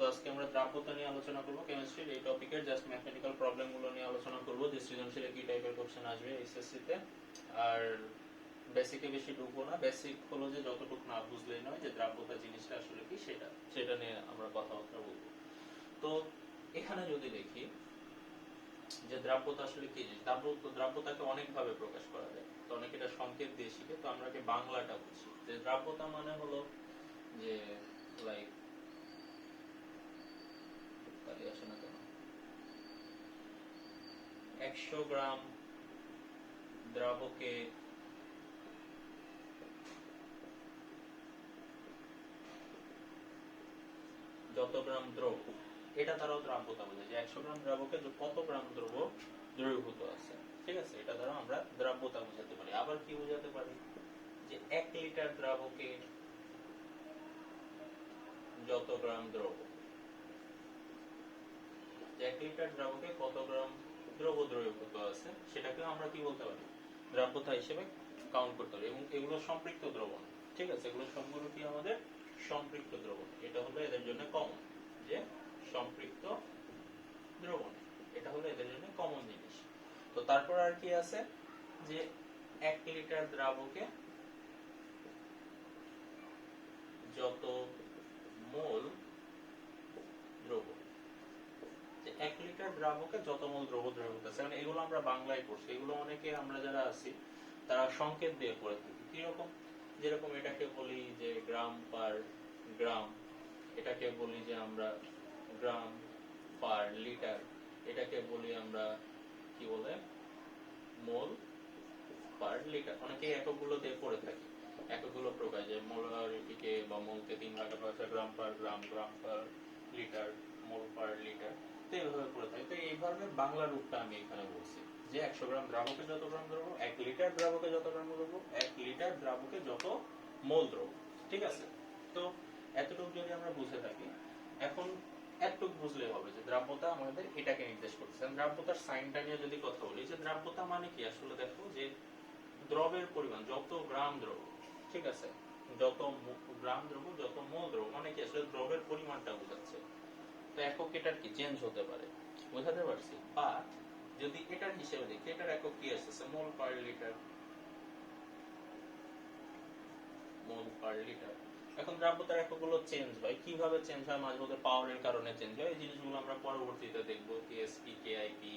আজকে আমরা দ্রাব্যতা নিয়ে আলোচনা করব কেমিস্ট্রির এই টপিকের জাস্ট ম্যাথমেটিক্যাল প্রবলেম গুলো নিয়ে আলোচনা করব যে সৃজনশীলে কি টাইপের কোশ্চেন আসবে এইচএসসি তে। আর বেসিকে বেশি ঢুকবো না, বেসিক হলো যে যতটুকু না বুঝলেই নয় যে দ্রাব্যতা জিনিসটা আসলে কি সেটা নিয়ে আমরা কথাবার্তা বলবো। তো এখানে যদি দেখি যে দ্রাব্যতা আসলে কি জিনিস, দ্রাব্যতাকে অনেক ভাবে প্রকাশ করা যায়, তো অনেকে এটা সংকেত দিয়ে শিখে, তো আমরা কি বাংলাটা বুঝি যে দ্রাব্যতা মানে হলো যে লাইক আসে না কেন 100 গ্রাম দ্রাবকে যত গ্রাম দ্রব, এটা দ্বারাও দ্রাব্যতা বোঝায় যে 100 গ্রাম দ্রাবকে কত গ্রাম দ্রব দ্রবীভূত আছে। ঠিক আছে, এটা দ্বারা আমরা দ্রাব্যতা বোঝাতে পারি। আবার কি বোঝাতে পারি যে 1 লিটার দ্রাবকে যত গ্রাম দ্রব, 1 লিটার দ্রাবকে কত গ্রাম দ্রব দ্রবীভূত আছে সেটাকে আমরা কি বলতে পারি, দ্রাব্যতা হিসেবে কাউন্ট করতে পারি। এবং এগুলো সম্পৃক্ত দ্রবণ। ঠিক আছে, এগুলো সবগুলো কি আমাদের সম্পৃক্ত দ্রবণ। এটা হলো এদের জন্য কমন, যে সম্পৃক্ত দ্রবণ, এটা হলো এদের জন্য কমন জিনিস। তো তারপর আর কি আছে যে 1 লিটার দ্রাবকে যত মোল দ্রব, 1 লিটার দ্রাবকে যত মোল দ্রব দ্রবীভূত আছে। মানে এগুলো আমরা বাংলায় পড়ছি, এগুলো অনেকে আমরা যারা আছি তারা সংকেত দিয়ে পড়ে থাকি। কিরকম, যেরকম এটাকে বলি যে গ্রাম পার গ্রাম, এটাকে বলি যে আমরা গ্রাম পার লিটার, এটাকে বলি আমরা কি বলে মোল পার লিটার। অনেকে এককগুলো দিয়ে পড়ে থাকি, এককগুলো প্রকাশ যে মোলারিটিকে বা মোলকে 3 ভাগে ভাগ করে গ্রাম পার গ্রাম, গ্রাম পার লিটার, মোল পার লিটার, তো এইভাবে পড়ে থাকি। তো এইভাবে বাংলা রূপটা আমি এখানে বলছি যে 100 গ্রাম দ্রাবকে যত গ্রাম দ্রব, 1 লিটার দ্রাবকে যত গ্রাম দ্রব, 1 লিটার দ্রাবকে যত মোল দ্রব। ঠিক আছে, তো এতটুকু যদি আমরা বুঝে থাকি, এখন এতটুকু বুঝলে হবে যে দ্রাব্যতা আমাদের এটাকে নির্দেশ করতেছে। দ্রাব্যতার সাইনটা নিয়ে যদি কথা বলি, যে দ্রাব্যতা মানে কি, আসলে দেখো যে দ্রবের পরিমাণ, যত গ্রাম দ্রব, ঠিক আছে, যত গ্রাম দ্রব যত মোল দ্রব, মানে কি আসলে দ্রবের পরিমাণটা বোঝাচ্ছে। তো একক এটার কি চেঞ্জ হতে পারে, বোঝাতে পারছি। বা যদি এটার হিসেবে দেখি, এটার একক কি আসছে মোল পার লিটার, মোল পার লিটার। এখন দ্রাব্যতার এককগুলো চেঞ্জ হয়, কিভাবে চেঞ্জ হয়, মাঝে মধ্যে পাওয়ারের কারণে চেঞ্জ হয়। এই জিনিসগুলো আমরা পরবর্তীতে দেখবো, কেএসপি কেআইপি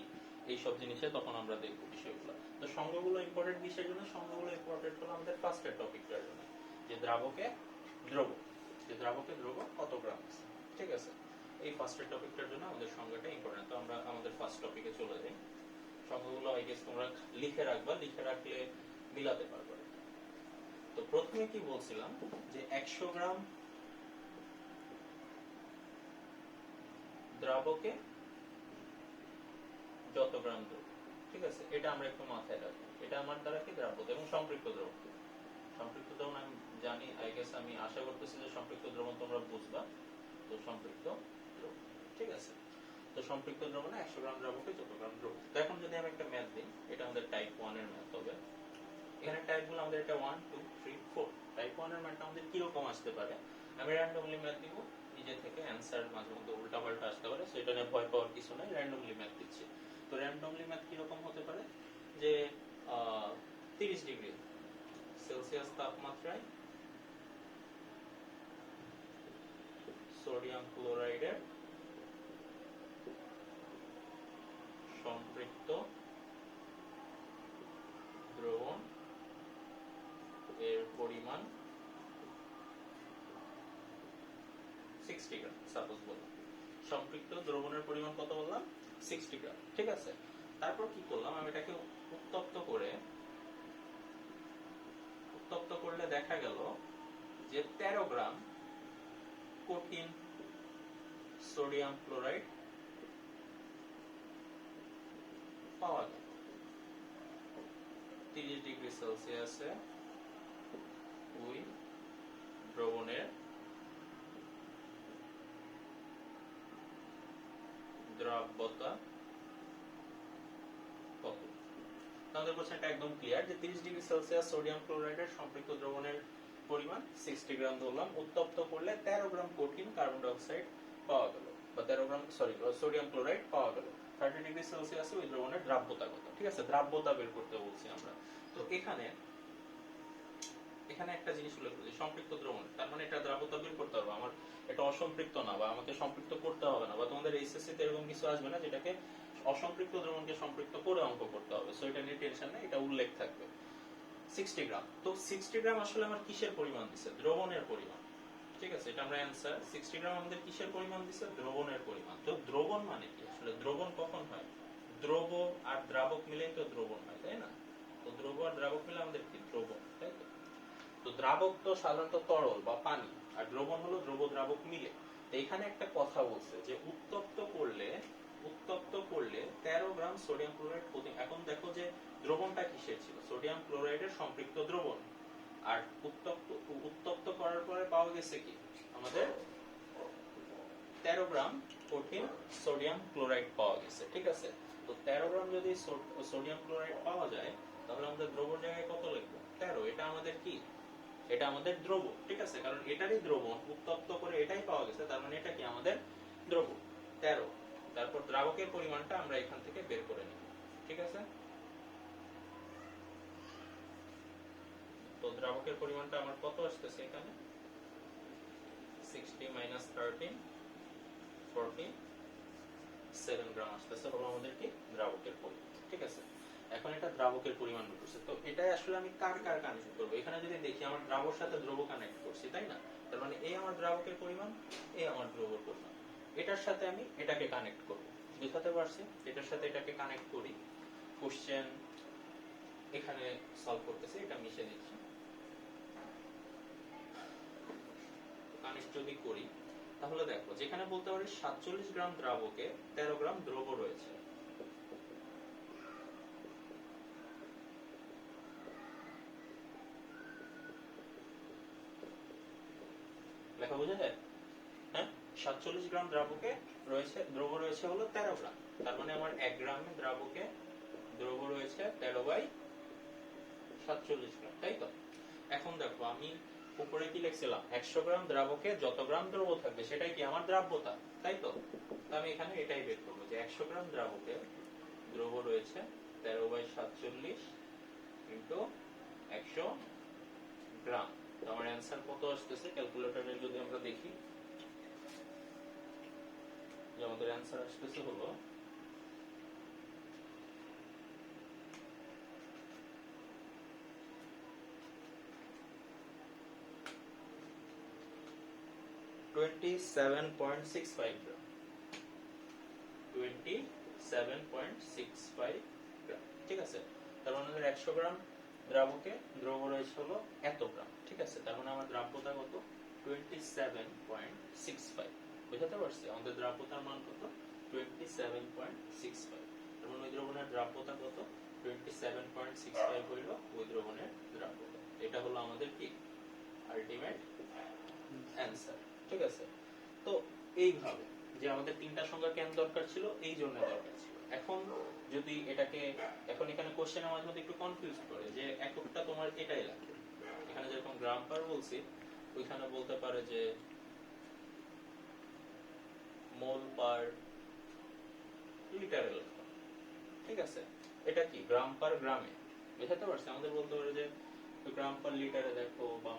এইসব জিনিসে তখন আমরা দেখবো বিষয়গুলো। তো সংজ্ঞাগুলো ইম্পর্টেন্ট বিষয়ের জন্য, সংজ্ঞাগুলো ইম্পর্টেন্ট হলো আমাদের ফার্স্টের টপিকটার জন্য, যে দ্রাবকে দ্রব, যে দ্রাবকে দ্রব কত গ্রাম আছে। ঠিক আছে, এই ফার্স্টের টপিকটার জন্য আমাদের সংজ্ঞাটা ইম্পর্টেন্ট। তো আমরা আমাদের ফার্স্ট টপিকে চলে যাই। সংজ্ঞাগুলো আই গেস তোমরা লিখে রাখবা, লিখে রাখলে মিলাতে পারবে। তো প্রথমে কি বলছিলাম যে 100 গ্রাম দ্রাবকে যত গ্রাম দ্রব। ঠিক আছে, এটা আমরা একটু মাথায় রাখবো। এটা আমার দ্বারা কি দ্রাব্যতা এবং সম্পৃক্ত দ্রবণ। সম্পৃক্ত দ্রবণ আমি জানি, আই গেস আমি আশা করতেছি যে সম্পৃক্ত দ্রবণ তোমরা বুঝবা। তো সম্পৃক্ত দ্রবণ, ঠিক আছে। তো সম্পৃক্ত দ্রবণে 100 গ্রাম দ্রাবকে যত গ্রাম দ্রব। তো এখন যদি আমি একটা ম্যাথ দিই, এটা আমাদের টাইপ 1 এর ম্যাথ হবে। এখানে টাইপগুলো আমাদের এটা 1 2 3 4। টাইপ 1 এর ম্যাথটা আমাদের কি রকম আসতে পারে, আমি র্যান্ডমলি ম্যাথ দিব নিজে থেকে, অ্যানসার মাঝে মধ্যে উল্টাপাল্টা আসতে পারে, সেটা নিয়ে ভয় পাওয়ার কিছু নাই, র্যান্ডমলি ম্যাথ দিচ্ছি। তো র্যান্ডমলি ম্যাথ কি রকম হতে পারে, যে 30 ডিগ্রি সেলসিয়াস তাপমাত্রায় সোডিয়াম ক্লোরাইডের সম্পৃক্ত দ্রবণ এর পরিমাণ 60 গ্রাম। সাপোজ বললাম সম্পৃক্ত দ্রবণের পরিমাণ কত বললাম, 60 গ্রাম। ঠিক আছে, তারপর কি করলাম, আমি এটাকে উত্তপ্ত করলে দেখা গেল যে 13 গ্রাম কঠিন সোডিয়াম ক্লোরাইড পাওয়া গেল 30 ডিগ্রি সেলসিয়াসে ওই দ্রবণের দ্রাব্যতা কত। আমাদের কোশ্চেনটা একদম ক্লিয়ার যে 30 ডিগ্রি সেলসিয়াস সোডিয়াম ক্লোরাইডের সম্পৃক্ত দ্রবণের পরিমাণ 60 গ্রাম ধরলাম, উত্তপ্ত করলে 13 গ্রাম কঠিন কার্বন ডাই অক্সাইড পাওয়া গেল। গ্রাম সোডিয়াম ক্লোরাইড পাওয়া গেল। 30 ডিগ্রি সেলসিয়াসে ওই দ্রবণের দ্রাব্যতা কত, ঠিক আছে, দ্রাব্যতা বের করতে বলছি আমরা। তো এখানে একটা জিনিস উল্লেখ করেছি, সম্পৃক্ত দ্রবণ, তার মানে এটা দ্রাব্যতা বের করতে হবে আমার, এটা অসম্পৃক্ত না, বা আমাকে সম্পৃক্ত করতে হবে না, বা তোমাদের এইচএসসি তে এরকম কিছু আসবে না যেটাকে অসম্পৃক্ত দ্রবণকে সম্পৃক্ত করে অঙ্ক করতে হবে, সো এটা নিয়ে টেনশন নেই, এটা উল্লেখ থাকবে। 60 গ্রাম, তো 60 গ্রাম আসলে আমার কিসের পরিমাণ দিছে, দ্রবণের পরিমাণ, ঠিক আছে, এটা আমরা অ্যানসার। 60 গ্রাম আমাদের কিসের পরিমাণ দিছে, দ্রবণের পরিমাণ। তো দ্রবণ মানে কি আসলে, দ্রবণ কখন হয়, দ্রব আর দ্রাবক মিলেই তো দ্রবণ হয়, তাই না? তো দ্রব আর দ্রাবক মিলে আমাদের কি দ্রবণ, তাই তো? তো দ্রাবক তো সাধারণত তরল বা পানি, আর দ্রবণ হলো দ্রব দ্রাবক মিলে। তো এখানে একটা কথা বলছে যে উত্তপ্ত করলে 13 গ্রাম সোডিয়াম ক্লোরাইড প্রতি, এখন দেখো যে দ্রবণটা কিসের ছিল, সোডিয়াম ক্লোরাইডের সম্পৃক্ত দ্রবণ, আর উত্তপ্ত করার পরে পাওয়া গেছে কি আমাদের 13 গ্রাম কঠিন সোডিয়াম ক্লোরাইড পাওয়া গেছে, ঠিক আছে। তো 13 গ্রাম যদি সোডিয়াম ক্লোরাইড পাওয়া যায়, তাহলে আমাদের দ্রবণ জায়গায় কত লিখবো, 13, এটা আমাদের কি, এটা আমাদের দ্রব, ঠিক আছে, কারণ এটারই দ্রবণ উত্তপ্ত করে এটাই পাওয়া গেছে, তার মানে এটা কি আমাদের দ্রব 13। তারপর দ্রাবকের পরিমাণটা আমরা এখান থেকে বের করে নিব, ঠিক আছে। তো দ্রাবকের পরিমাণটা আমার কত আসতেছে এখানে, 60 মাইনাস 13, 47 গ্রাম আসতেছে, হলো আমাদের কি দ্রাবকের পরিমাণ, ঠিক আছে। এখন এটা দ্রাবকের পরিমাণ করছে, তো এটাই আসলে আমি কার কানেক্ট করবো, এখানে যদি দেখি আমার দ্রাবক সাথে দ্রব কানেক্ট করছি, তাই না? তার মানে এই আমার দ্রাবকের পরিমাণ, এই আমার দ্রবর পরিমাণ, এটার সাথে আমি এটাকে কানেক্ট করব, বুঝতে পারছি? এটার সাথে এটাকে কানেক্ট করি, কোশ্চেন এখানে সলভ করতেছি, এটা মিশে দিচ্ছি, কানেক্ট যদি করি তাহলে দেখো যেখানে বলতে পারি 47 গ্রাম দ্রাবকে 13 গ্রাম দ্রব রয়েছে, লেখা বোঝা যায়? হ্যাঁ, 47 গ্রাম দ্রাবকে দ্রব রয়েছে হলো 13 গ্রাম, তার মানে আমার 1 গ্রামে দ্রাবকে দ্রব রয়েছে 13/47 গ্রাম, তাই তো? এখন দেখো আমি উপরে কি লিখছিলাম, 100 গ্রাম দ্রাবকে যত গ্রাম দ্রব থাকবে সেটাই কি আমার দ্রাব্যতা, তাই তো? আমি এখানে এটাই বের করবো যে 100 গ্রাম দ্রাবকে দ্রব রয়েছে 13/47 ইন্টু 100 গ্রাম। তো আমার অ্যান্সার কত আসতেছে, ক্যালকুলেটরে যদি আমরা দেখি, যে আমাদের অ্যান্সার আসতেছে হলো 27.65 গ্রাম, 27.65 গ্রাম, ঠিক আছে। তার মানে 100 গ্রাম দ্রাবকে দ্রব রয়েছে হলো এত গ্রাম, ঠিক আছে। তার মানে আমার দ্রাব্যতা কত, 27.65, বুঝতে পারছি? আমাদের দ্রাব্যতার মান কত, 27.65, তার মানে ওই দ্রবণের দ্রাব্যতা কত, 27.65 হইল ওই দ্রবণের দ্রাব্যতা। এটা হলো আমাদের কি আলটিমেট অ্যান্সার, ঠিক আছে। তো এইভাবে যে আমাদের তিনটা সংখ্যা কেন দরকার ছিল, এই জন্য দরকার ছিল। এখন যদি এটাকে, এখন এখানে কোশ্চেনের মাঝে মধ্যে একটু কনফিউজ করে যে এককটা তোমার এটাই লাগবে, এখানে যেরকম গ্রাম পার বলছি, ওইখানে বলতে পারে যে মোল পার লিটারে লেখো, ঠিক আছে। এটা কি গ্রাম পার গ্রামে, বুঝতে পারছি? আমাদের বলতে পারে যে গ্রাম পার লিটারে দেখো, বা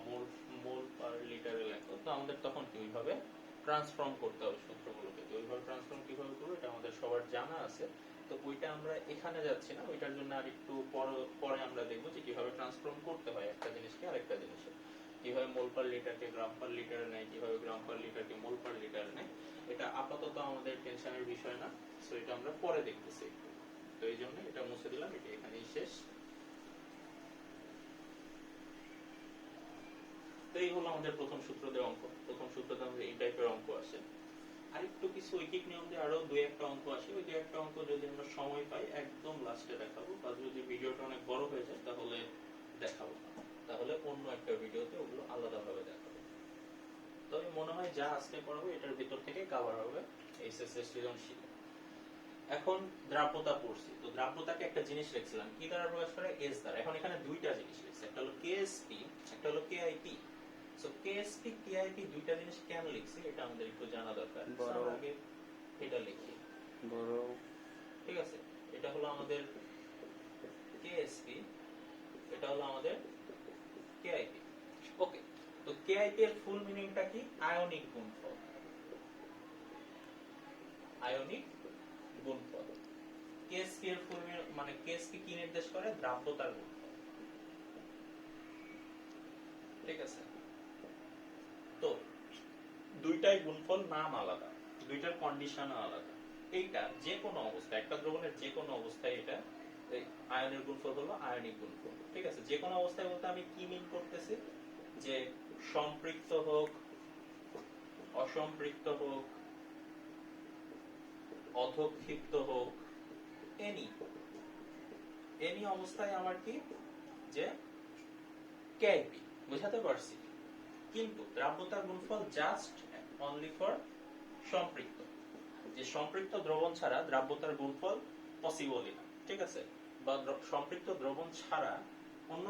মোল পার লিটারে লেখো, তো আমাদের তখন কি ওইভাবে ট্রান্সফর্ম করতে হবে সূত্রগুলোকে। তো ওইভাবে ট্রান্সফর্ম কিভাবে করবো এটা আমাদের সবার জানা আছে, তো ওইটা আমরা এখানে যাচ্ছি না, ওইটার জন্য আর একটু পরে আমরা দেখবো যে কিভাবে ট্রান্সফর্ম করতে হয় একটা জিনিসকে আরেকটা জিনিসে, কিভাবে মোল পার লিটারকে গ্রাম পার লিটারে নেয়, কিভাবে গ্রাম পার লিটারকে মোল পার লিটারে নেয়, এটা আপাতত আমাদের টেনশনের বিষয় না, সো এটা আমরা পরে দেখতেছি। তো এই জন্য এটা মুছে দিলাম, এটা এখানেই শেষ। তো এই হলো আমাদের প্রথম সূত্র দিয়ে অঙ্ক। প্রথম সূত্রতে আমাদের এই টাইপের অঙ্ক আসে, আর একটু কিছু ঐকিক নিয়ম দিয়ে আরো দুই একটা অঙ্ক আসে, ওই দুই একটা অঙ্ক যদি আমরা সময় পাই একদম লাস্টে দেখাবো, বা যদি ভিডিওটা অনেক বড় হয়ে যায় তাহলে দেখাবো না, তাহলে অন্য একটা ভিডিওতে ওগুলো আলাদাভাবে দেখাবো। তবে মনে হয় যা আজকে পড়াবো এটার ভিতর থেকে কভার হবে এইচএসসি সৃজনশীল। এখন দ্রাব্যতা পড়ছি, তো দ্রাব্যতাকে একটা জিনিস লিখছিলাম কি দ্বারা প্রকাশ করে, এস দ্বারা। এখন এখানে দুইটা জিনিস লিখছি, একটা হলো কেএসপি, একটা হলো কেআইপি। সো কেএসপি কেআইপি দুইটা জিনিস কেন লিখছি এটা আমাদের একটু জানা দরকার। আগে বড়। ঠিক আছে, এটা হলো আমাদের কেএসপি, এটা হলো আমাদের কেআইপি। ওকে, তো কেআইপি এর ফুল মিনিংটা কি? আয়নিক গুণফল। আয়নিক গুণফল। কেএসপি এর ফুল মানে কেএসপি কি নির্দেশ করে? দ্রাব্যতার গুণফল। ঠিক আছে, তো দুইটাই গুণফল, নাম আলাদা, দুইটার কন্ডিশন আলাদা। এইটা যে কোনো অবস্থায়, একটা দ্রবণের যে কোনো অবস্থায় এটা আয়নের গুণফল হলো আয়নিক গুণফল। ঠিক আছে, যে কোনো অবস্থায় বলতে আমি কি মিন করতেছি? যে সম্পৃক্ত হোক, অসম্পৃক্ত হোক, অধক্ষিপ্ত হোক, এনি এনি অবস্থায় আমার কি, যে কেআইপি। বুঝাতে পারছি? কিন্তু দ্রাব্যতার গুণফল জাস্ট অনলি ফর সম্পৃক্ত, যে সম্পৃক্ত দ্রবণ ছাড়া দ্রাব্যতার গুণফল পসিবলই না। ঠিক আছে, বা সম্পৃক্ত দ্রবণ ছাড়া অন্য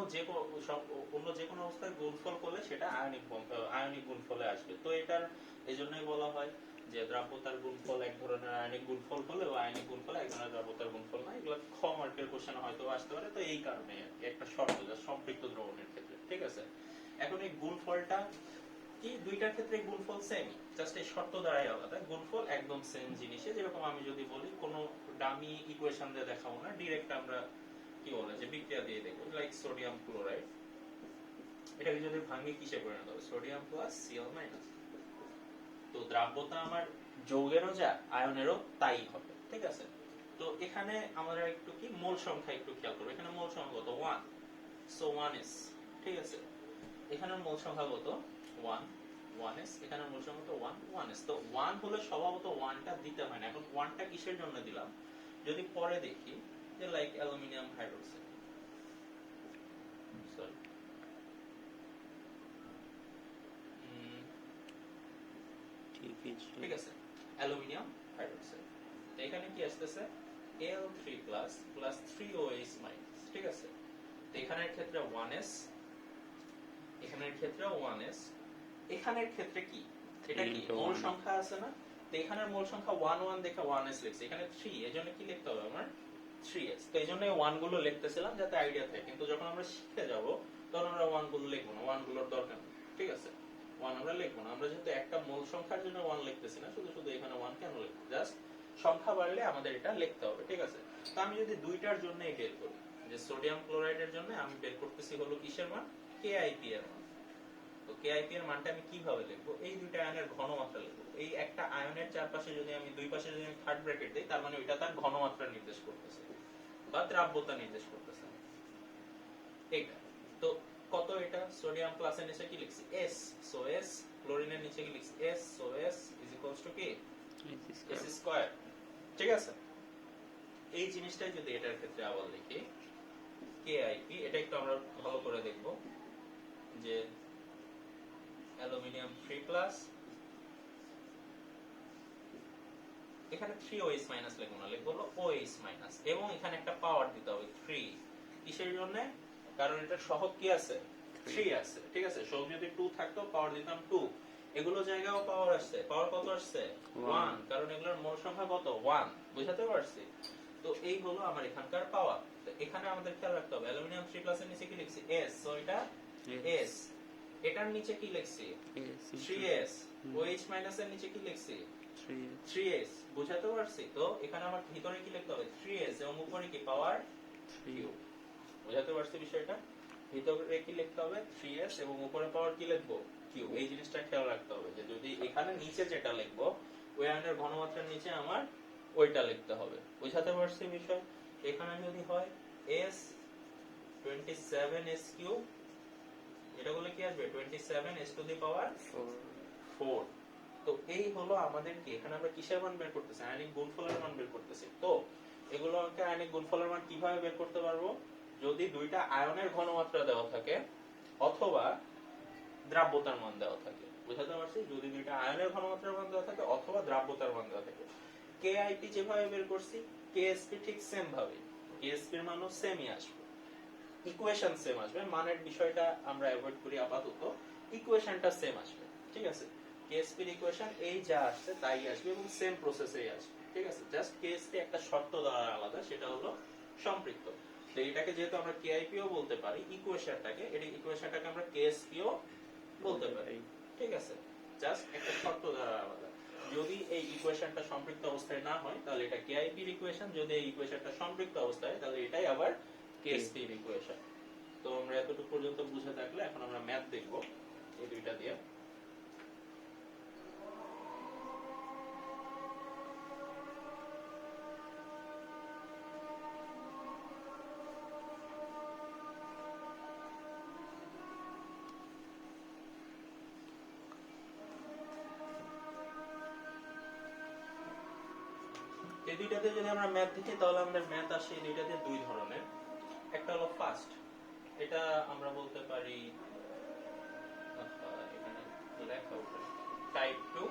যে কোনো অবস্থায় গুণফল করলে সেটা আয়নিক গুণফলে আসবে। তো এটার এজন্যই বলা হয় যে দ্রাব্যতার গুণফল এক ধরনের আয়নিক গুণফল হলেও আয়নিক গুণফল এক ধরনের দ্রাব্যতার গুণফল না। এগুলো খ মার্কের কোশ্চেনে হয়তো আসতে পারে। তো এই কারণে একটা শর্ত যা সম্পৃক্ত দ্রবণের ক্ষেত্রে। ঠিক আছে, এখন এই গুণফলটা কি, দুইটার ক্ষেত্রে গুণফল সেমই, জাস্ট এই শর্ত দ্বারাই আলাদা। গুণফল একদম সেম জিনিসে, যেরকম আমি যদি বলি কোনো ডামি ইকুয়েশন দিয়ে দেখাবো না, ডিরেক্ট আমরা কি বলে যে বিক্রিয়া দিয়ে দেখবো, লাইক সোডিয়াম ক্লোরাইড, এটাকে যদি ভাঙি কিসে পরিণত হবে? Sodium plus Cl minus. তো দ্রাব্যতা আমার যৌগেরও যা আয়নেরও তাই হবে। ঠিক আছে, তো এখানে আমরা একটু কি মোল সংখ্যা একটু খেয়াল করবো। এখানে মোল সংখ্যা কত? 1, সো 1s। ঠিক আছে, এখানের মোল সংখ্যা কত? 1, 1s। এখানের মোল সংখ্যা কত? 1, 1s। তো 1 হলে স্বভাবত 1টা দিতে হয় না। এখন 1টা কিসের জন্য দিলাম যদি পরে দেখি, যে লাইক অ্যালুমিনিয়াম হাইড্রোক্সাইড, সরি ঠিক আছে, অ্যালুমিনিয়াম হাইড্রোক্সাইড। তো এখানে কি আসতেছে? Al3 plus 3OH minus. ঠিক আছে, তো এখানের ক্ষেত্রে 1s, এখানের ক্ষেত্রে 1s, এখানের ক্ষেত্রে কি, এটা কি মোল সংখ্যা আছে না? তো এখানের মোল সংখ্যা 1 1 দেখে 1s লিখছি, এখানে 3, এজন্য কি লিখতে হবে আমার? 3s। তো এইজন্য এই 1 গুলো লিখতেছিলাম যাতে আইডিয়া থাকে, কিন্তু যখন আমরা শিখতে যাব তখন আমরা 1 গুলো লিখবো না, 1 গুলোর দরকার নেই। ঠিক আছে, 1 আমরা লিখবো না। আমরা যেহেতু একটা মূল সংখ্যার জন্য 1 লিখতেছি না, শুধু শুধু এখানে 1 কেন লিখবো? জাস্ট সংখ্যা বাড়লে আমাদের এটা লিখতে হবে। ঠিক আছে, তো আমি যদি দুইটার জন্যই বের করি, যে সোডিয়াম ক্লোরাইডের জন্য আমি বের করতেছি হলো কিসের মান? কেআইপি এর মান। তো কেআইপি এর মানটা আমি কিভাবে লিখবো? এই দুইটা আয়নের ঘনমাত্রা লিখবো। এই একটা আয়নের চারপাশে যদি আমি দুই পাশে যদি আমি থার্ড ব্র্যাকেট দেই, তার মানে ওইটা তার ঘনমাত্রা নির্দেশ করতেছে বা দ্রাব্যতা নির্দেশ করতেছে। এইটা তো কত? এটা সোডিয়াম প্লাসের নিচে কি লিখছি? S, so S। ক্লোরিনের নিচে কি লিখছি? S, so S is equals two কি? S square. ঠিক আছে, এই জিনিসটাই যদি এটার ক্ষেত্রে আবার লিখি কেআইপি, এটা একটু আমরা ভালো করে দেখব, যে অ্যালুমিনিয়াম 3 প্লাস, এখানে 3OH মাইনাস লিখবো না, লিখবো হলো OH মাইনাস, এবং এখানে একটা পাওয়ার দিতে হবে 3। কিসের জন্য? কারণ এটা সহগ কি আছে? 3 আছে। ঠিক আছে, সহগ যদি 2 থাকতো পাওয়ার দিতাম 2। এগুলো জায়গাও পাওয়ার আসছে, পাওয়ার কত আসছে? 1, কারণ এগুলোর মোল সংখ্যা কত? 1। বুঝাতে পারছি? তো এই হলো আমার এখানকার পাওয়ার। তো এখানে আমাদের খেয়াল রাখতে হবে অ্যালুমিনিয়াম 3 প্লাসের নিচে কি লিখছি? S, সো এটা S। এটার নিচে কি লিখছি? 3S। OH মাইনাসের নিচে কি লিখছি? 3s। বুঝাতে পারছি? তো এখানে আমার ভিতরে কি লিখতে হবে? 3s, এবং উপরে কি? পাওয়ার 3। বুঝাতে পারছি বিষয়টা? ভিতরে কি লিখতে হবে? 3s, এবং উপরে পাওয়ার কি লিখবো? q। এই জিনিসটা খেয়াল রাখতে হবে যে যদি এখানে নিচে যেটা লিখবো ওই আয়নের ঘনমাত্রার নিচে আমার ওইটা লিখতে হবে। বুঝাতে পারছি বিষয়? এখানে যদি হয় s 27s কিউব, এটা করলে কি আসবে? 27s টু দি পাওয়ার 4। তো এই হলো আমাদের কি, এখানে আমরা কিসের মান বের করতেছি? আয়নিক গুণফলের মান বের করতেছি। তো এগুলোকে আয়নিক গুণফলের মান কিভাবে বের করতে পারবো? যদি দুইটা আয়নের ঘনমাত্রা দেওয়া থাকে অথবা দ্রাব্যতার মান দেওয়া থাকে। বুঝাতে পারছি? যদি দুইটা আয়নের ঘনমাত্রার মান দেওয়া থাকে অথবা দ্রাব্যতার মান দেওয়া থাকে। কেআইপি যেভাবে বের করছি, কেএসপি ঠিক সেম ভাবে, কেএসপি এর মানও সেমই আসবে, ইকুয়েশন সেম আসবে। মানের বিষয়টা আমরা অ্যাভয়েড করি আপাতত, ইকুয়েশনটা সেম আসবে। ঠিক আছে, কেএসপি এর ইকুয়েশন এই যা আসছে তাই আসবে এবং সেম প্রসেসেই আসবে, ঠিক আছে? জাস্ট কেএসপি একটা শর্ত দ্বারা আলাদা, সেটা হলো সম্পৃক্ত। তো এটাকে যেহেতু আমরা কেআইপিও বলতে পারি, ইকুয়েশনটাকে আমরা কেএসপিও বলতে পারি, ঠিক আছে? জাস্ট একটা শর্ত দ্বারা আলাদা। যদি এই ইকুয়েশনটা সম্পৃক্ত অবস্থায় না হয় তাহলে এটা কেআইপি এর ইকুয়েশন, যদি এই ইকুয়েশনটা সম্পৃক্ত অবস্থায় তাহলে এটাই আবার কেএসপি এর ইকুয়েশন। তো আমরা এতটুকু পর্যন্ত বুঝে থাকলে এখন আমরা ম্যাথ দেখব এই দুইটা দিয়ে। এই দুইটাতে যদি আমরা ম্যাথ দেখি তাহলে আমাদের ম্যাথ আসে এই দুইটাতে দুই ধরনের। একটা হলো ফার্স্ট, এটা আমরা বলতে পারি এখানে লেখা উঠে টাইপ 2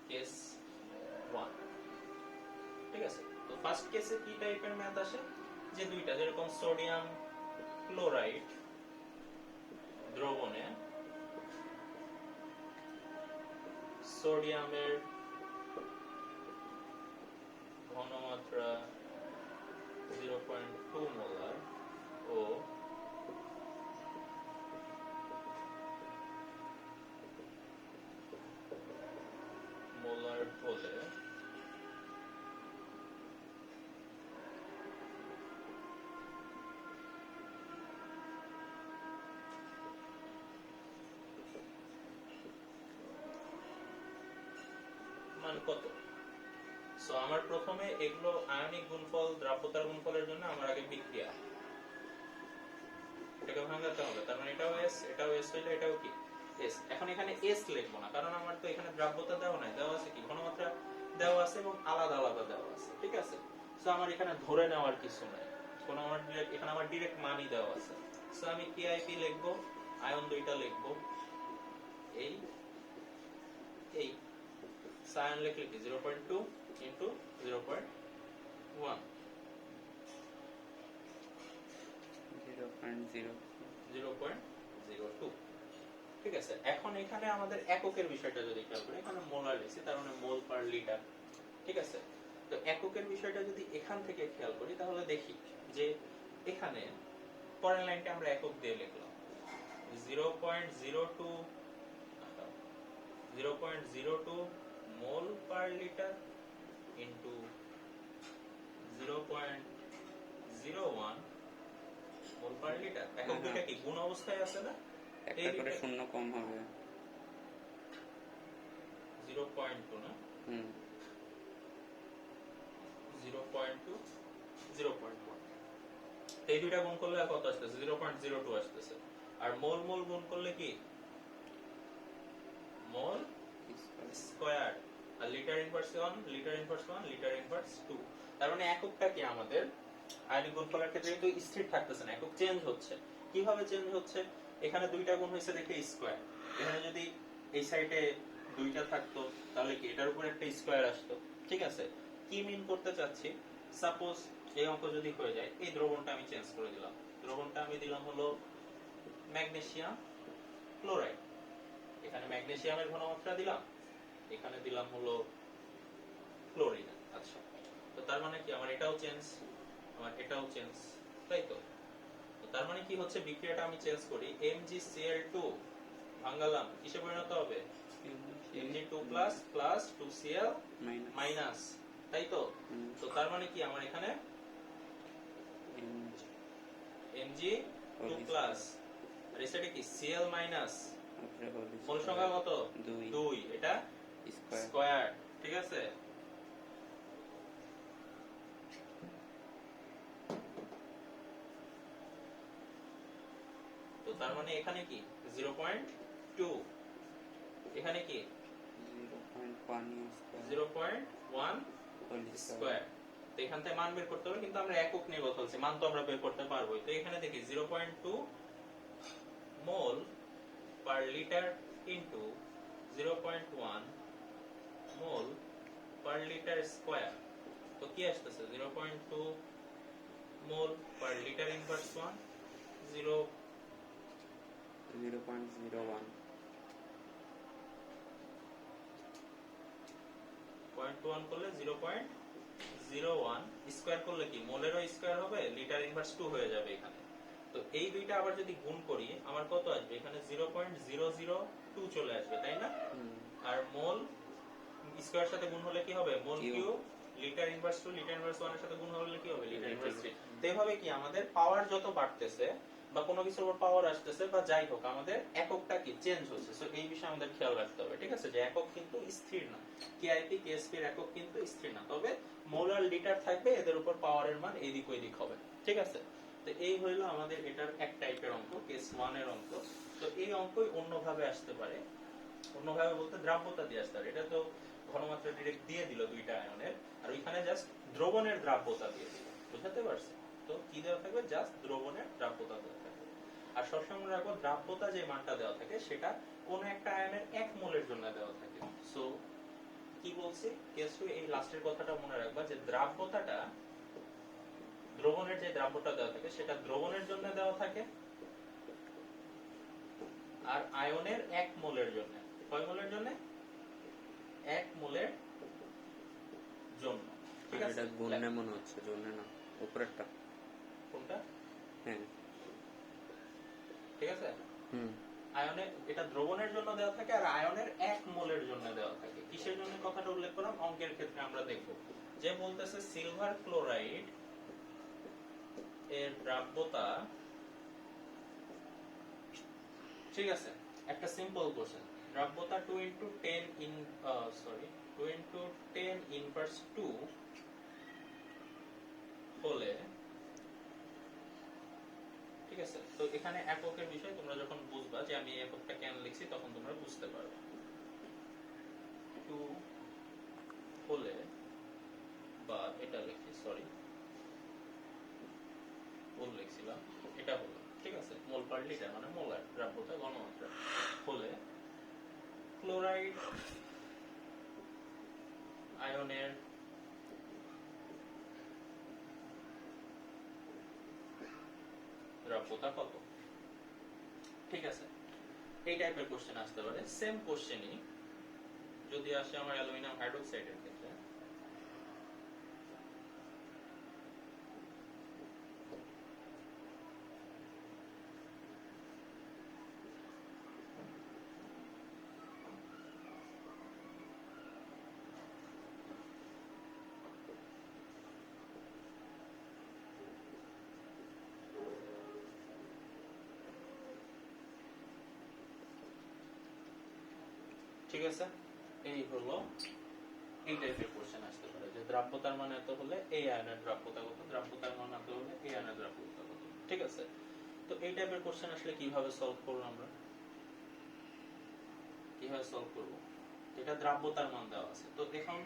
কেস 1, ঠিক আছে? তো ফার্স্ট কেসে কি টাইপের ম্যাথ আসে, যে দুইটা যেরকম সোডিয়াম ক্লোরাইড দ্রবণে সোডিয়ামের ঘনমাত্রা 0.2 মোলার ও মোলার হলে মান কত? সো আমার প্রথমে এগুলো আয়নিক গুণফল, দ্রাব্যতার গুণফলের জন্য আমার আগে বিক্রিয়া এটাকে ভাঙাতে হবে। তার মানে এটাও এস, এটাও এস হইলে এটাও কি এস। এখন এখানে এস লিখবো না, কারণ আমার তো এখানে দ্রাব্যতা দেওয়া নাই, দেওয়া আছে কি ঘনমাত্রা দেওয়া আছে এবং আলাদা আলাদা দেওয়া আছে, ঠিক আছে? সো আমার এখানে ধরে নেওয়ার কিছু নাই, কোন আমার ডিরেক্ট এখানে আমার ডিরেক্ট মানই দেওয়া আছে। সো আমি কেআইপি লিখবো, আয়ন দুইটা লিখবো, এই এই আয়ন লিখলে কি 0.2 ইনটু 0.1 0.02, ঠিক আছে? এখন এখানে আমাদের এককের বিষয়টা যদি খেয়াল করি, এখানে মোলার লিখছি, তার মানে মোল পার লিটার, ঠিক আছে? তো এককের বিষয়টা যদি এখান থেকে খেয়াল করি তাহলে দেখি যে এখানে পরের লাইনটা আমরা একক দিয়ে লিখলাম 0.02 মোল পার লিটার ইনটু 0.01 মোল পার লিটার। একক দুইটা কি গুণ অবস্থায় আছে না? একটা করে শূন্য কম হবে 0.2 না? 0.2 0.1, এই দুইটা গুণ করলে কত আসতেছে? 0.02 আসতেছে। আর মোল মোল গুণ করলে কি মোল স্কয়ার, আর litre inverse 1 litre inverse 1 litre inverse 2। তার মানে এককটা কি আমাদের আয়নিক গুণফলের ক্ষেত্রে কিন্তু স্থির থাকতেছে না, একক চেঞ্জ হচ্ছে। কিভাবে চেঞ্জ হচ্ছে? এখানে দুইটা গুণ হয়েছে দেখে স্কয়ার, এখানে যদি এই সাইডে দুইটা থাকতো তাহলে কি এটার উপর একটা স্কয়ার আসতো, ঠিক আছে? কি মিন করতে চাচ্ছি, সাপোজ এই অঙ্ক যদি হয়ে যায়, এই দ্রবণটা আমি চেঞ্জ করে দিলাম, দ্রবণটা আমি দিলাম হলো ম্যাগনেসিয়াম ক্লোরাইড, এখানে ম্যাগনেসিয়ামের ঘনমাত্রা দিলাম, এখানে দিলাম হলো ক্লোরিন। আচ্ছা, তো তার মানে কি আমার এটাও চেঞ্জ, আমার এটাও চেঞ্জ, তাই তো? তার মানে কি হচ্ছে, বিক্রিয়াটা আমি চেঞ্জ করি, MgCl2 ভাঙালাম কিসে পরিণত হবে? Mg2 প্লাস 2Cl মাইনাস, তাই তো? তো তার মানে কি আমার এখানে Mg2 প্লাস আর এই সাইডে কি Cl মাইনাস, মোল সংখ্যা কত? 2, এটা স্কয়ার, ঠিক আছে? তো তার মানে এখানে কি 0.2, এখানে কি 0.1 স্কয়ার। তো এখান থেকে মান বের করতে হবে, কিন্তু আমরা একক নিয়ে কথা বলছি, মান তো আমরা বের করতে পারবো। তো এখানে দেখি 0.2 মোল পার লিটার ইনটু 0.1 মোল পার লিটার স্কয়ার। তো কি আসতেছে? 0.2 মোল পার লিটার ইনভার্স 1 0.01 1 করলে 0.01 স্কয়ার করলে কি মোলেরও স্কয়ার হবে, লিটার ইনভার্স 2 হয়ে যাবে এখানে। তো এই দুইটা আবার যদি গুণ করি আমার কত আসবে, এখানে 0.002 চলে আসবে, তাই না? আর মোল স্কয়ার সাথে গুণ হলে কি হবে, mole cube litre inverse 2 litre inverse 1 এর সাথে গুণ হলে কি হবে, লিটার ইনভার্স 3। তো এইভাবে কি আমাদের পাওয়ার যত বাড়তেছে বা কোনো কিছুর উপর পাওয়ার আসতেছে বা যাই হোক আমাদের এককটা কি চেঞ্জ হচ্ছে। সো এই বিষয়ে আমাদের খেয়াল রাখতে হবে, ঠিক আছে, যে একক কিন্তু স্থির না, কেআইপি কেএসপি এর একক কিন্তু স্থির না, তবে মোল আর লিটার থাকবে, এদের উপর পাওয়ারের মান এইদিক ওইদিক হবে, ঠিক আছে। তো এই হইলো আমাদের এটার এক টাইপের অঙ্ক, কেস 1 এর অঙ্ক। তো এই অঙ্কই অন্যভাবে আসতে পারে, অন্যভাবে বলতে দ্রাব্যতা দিয়ে আসতে পারে। এটা তো ঘনমাত্রা ডিরেক্ট দিয়ে দিল দুইটা আয়নের, আর ওইখানে জাস্ট দ্রবণের দ্রাব্যতা দিয়ে দিল, বুঝাতে পারছি? তো কি দেওয়া থাকবে, জাস্ট দ্রবণের দ্রাব্যতা দেওয়া থাকবে। আর সবসময় রাখবো দ্রাব্যতা যে মানটা দেওয়া থাকে সেটা কোন একটা আয়নের 1 মোলের জন্য দেওয়া থাকে। সো কি বলছি, কেসু এই লাস্টের কথাটা মনে রাখবা যে দ্রাব্যতাটা, দ্রবণের যে দ্রাব্যতা দেওয়া থাকে সেটা দ্রবণের জন্য দেওয়া থাকে, আর আয়নের 1 মোলের জন্য। কয় মোলের জন্য? 1 মোলের জন্য, ঠিক আছে। এটা গুণে মনে হচ্ছে, জন্য না, উপরেরটা। কোনটা? হ্যাঁ, ঠিক আছে। হুম, আয়নে এটা দ্রবণের জন্য দেওয়া থাকে, আর আয়নের 1 মোলের জন্য দেওয়া থাকে। কিসের জন্য কথাটা উল্লেখ করলাম, অঙ্কের ক্ষেত্রে আমরা দেখব যে বলতেছে সিলভার ক্লোরাইড এর দ্রাব্যতা, ঠিক আছে, একটা সিম্পল কোশ্চেন, দ্রাব্যতা 2 * 10 ইন 2 * 10 ইনভার্স 2 হলে, ঠিক আছে। তো এখানে এককের বিষয় তোমরা যখন বুঝবা যে আমি এই এককটা কেন লিখছি তখন তোমরা বুঝতে পারবে। 2 হলে, বা এটা লিখি, সরি ভুল লিখছিলাম, এটা হলো, ঠিক আছে, মোল পার লিটার মানে মোলার দ্রাব্যতা ঘনমাত্রা হলে ক্লোরাইড আয়নের দ্রাব্যতা কত, ঠিক আছে। এই টাইপের কোশ্চেন আসতে পারে। সেম কোশ্চেনই যদি আসে আমার অ্যালুমিনিয়াম হাইড্রোক্সাইডের ক্ষেত্রে, ঠিক আছে। এই হলো এই টাইপের কোশ্চেন আসতে পারে যে দ্রাব্যতার মান এত হলে এই আয়নের দ্রাব্যতা কত, দ্রাব্যতার মান এত হলে এই আয়নের দ্রাব্যতা কত, ঠিক আছে। তো এই টাইপের কোশ্চেন আসলে কিভাবে সলভ করব, আমরা কিভাবে সলভ করব, এটা দ্রাব্যতার মান দেওয়া আছে। তো এখন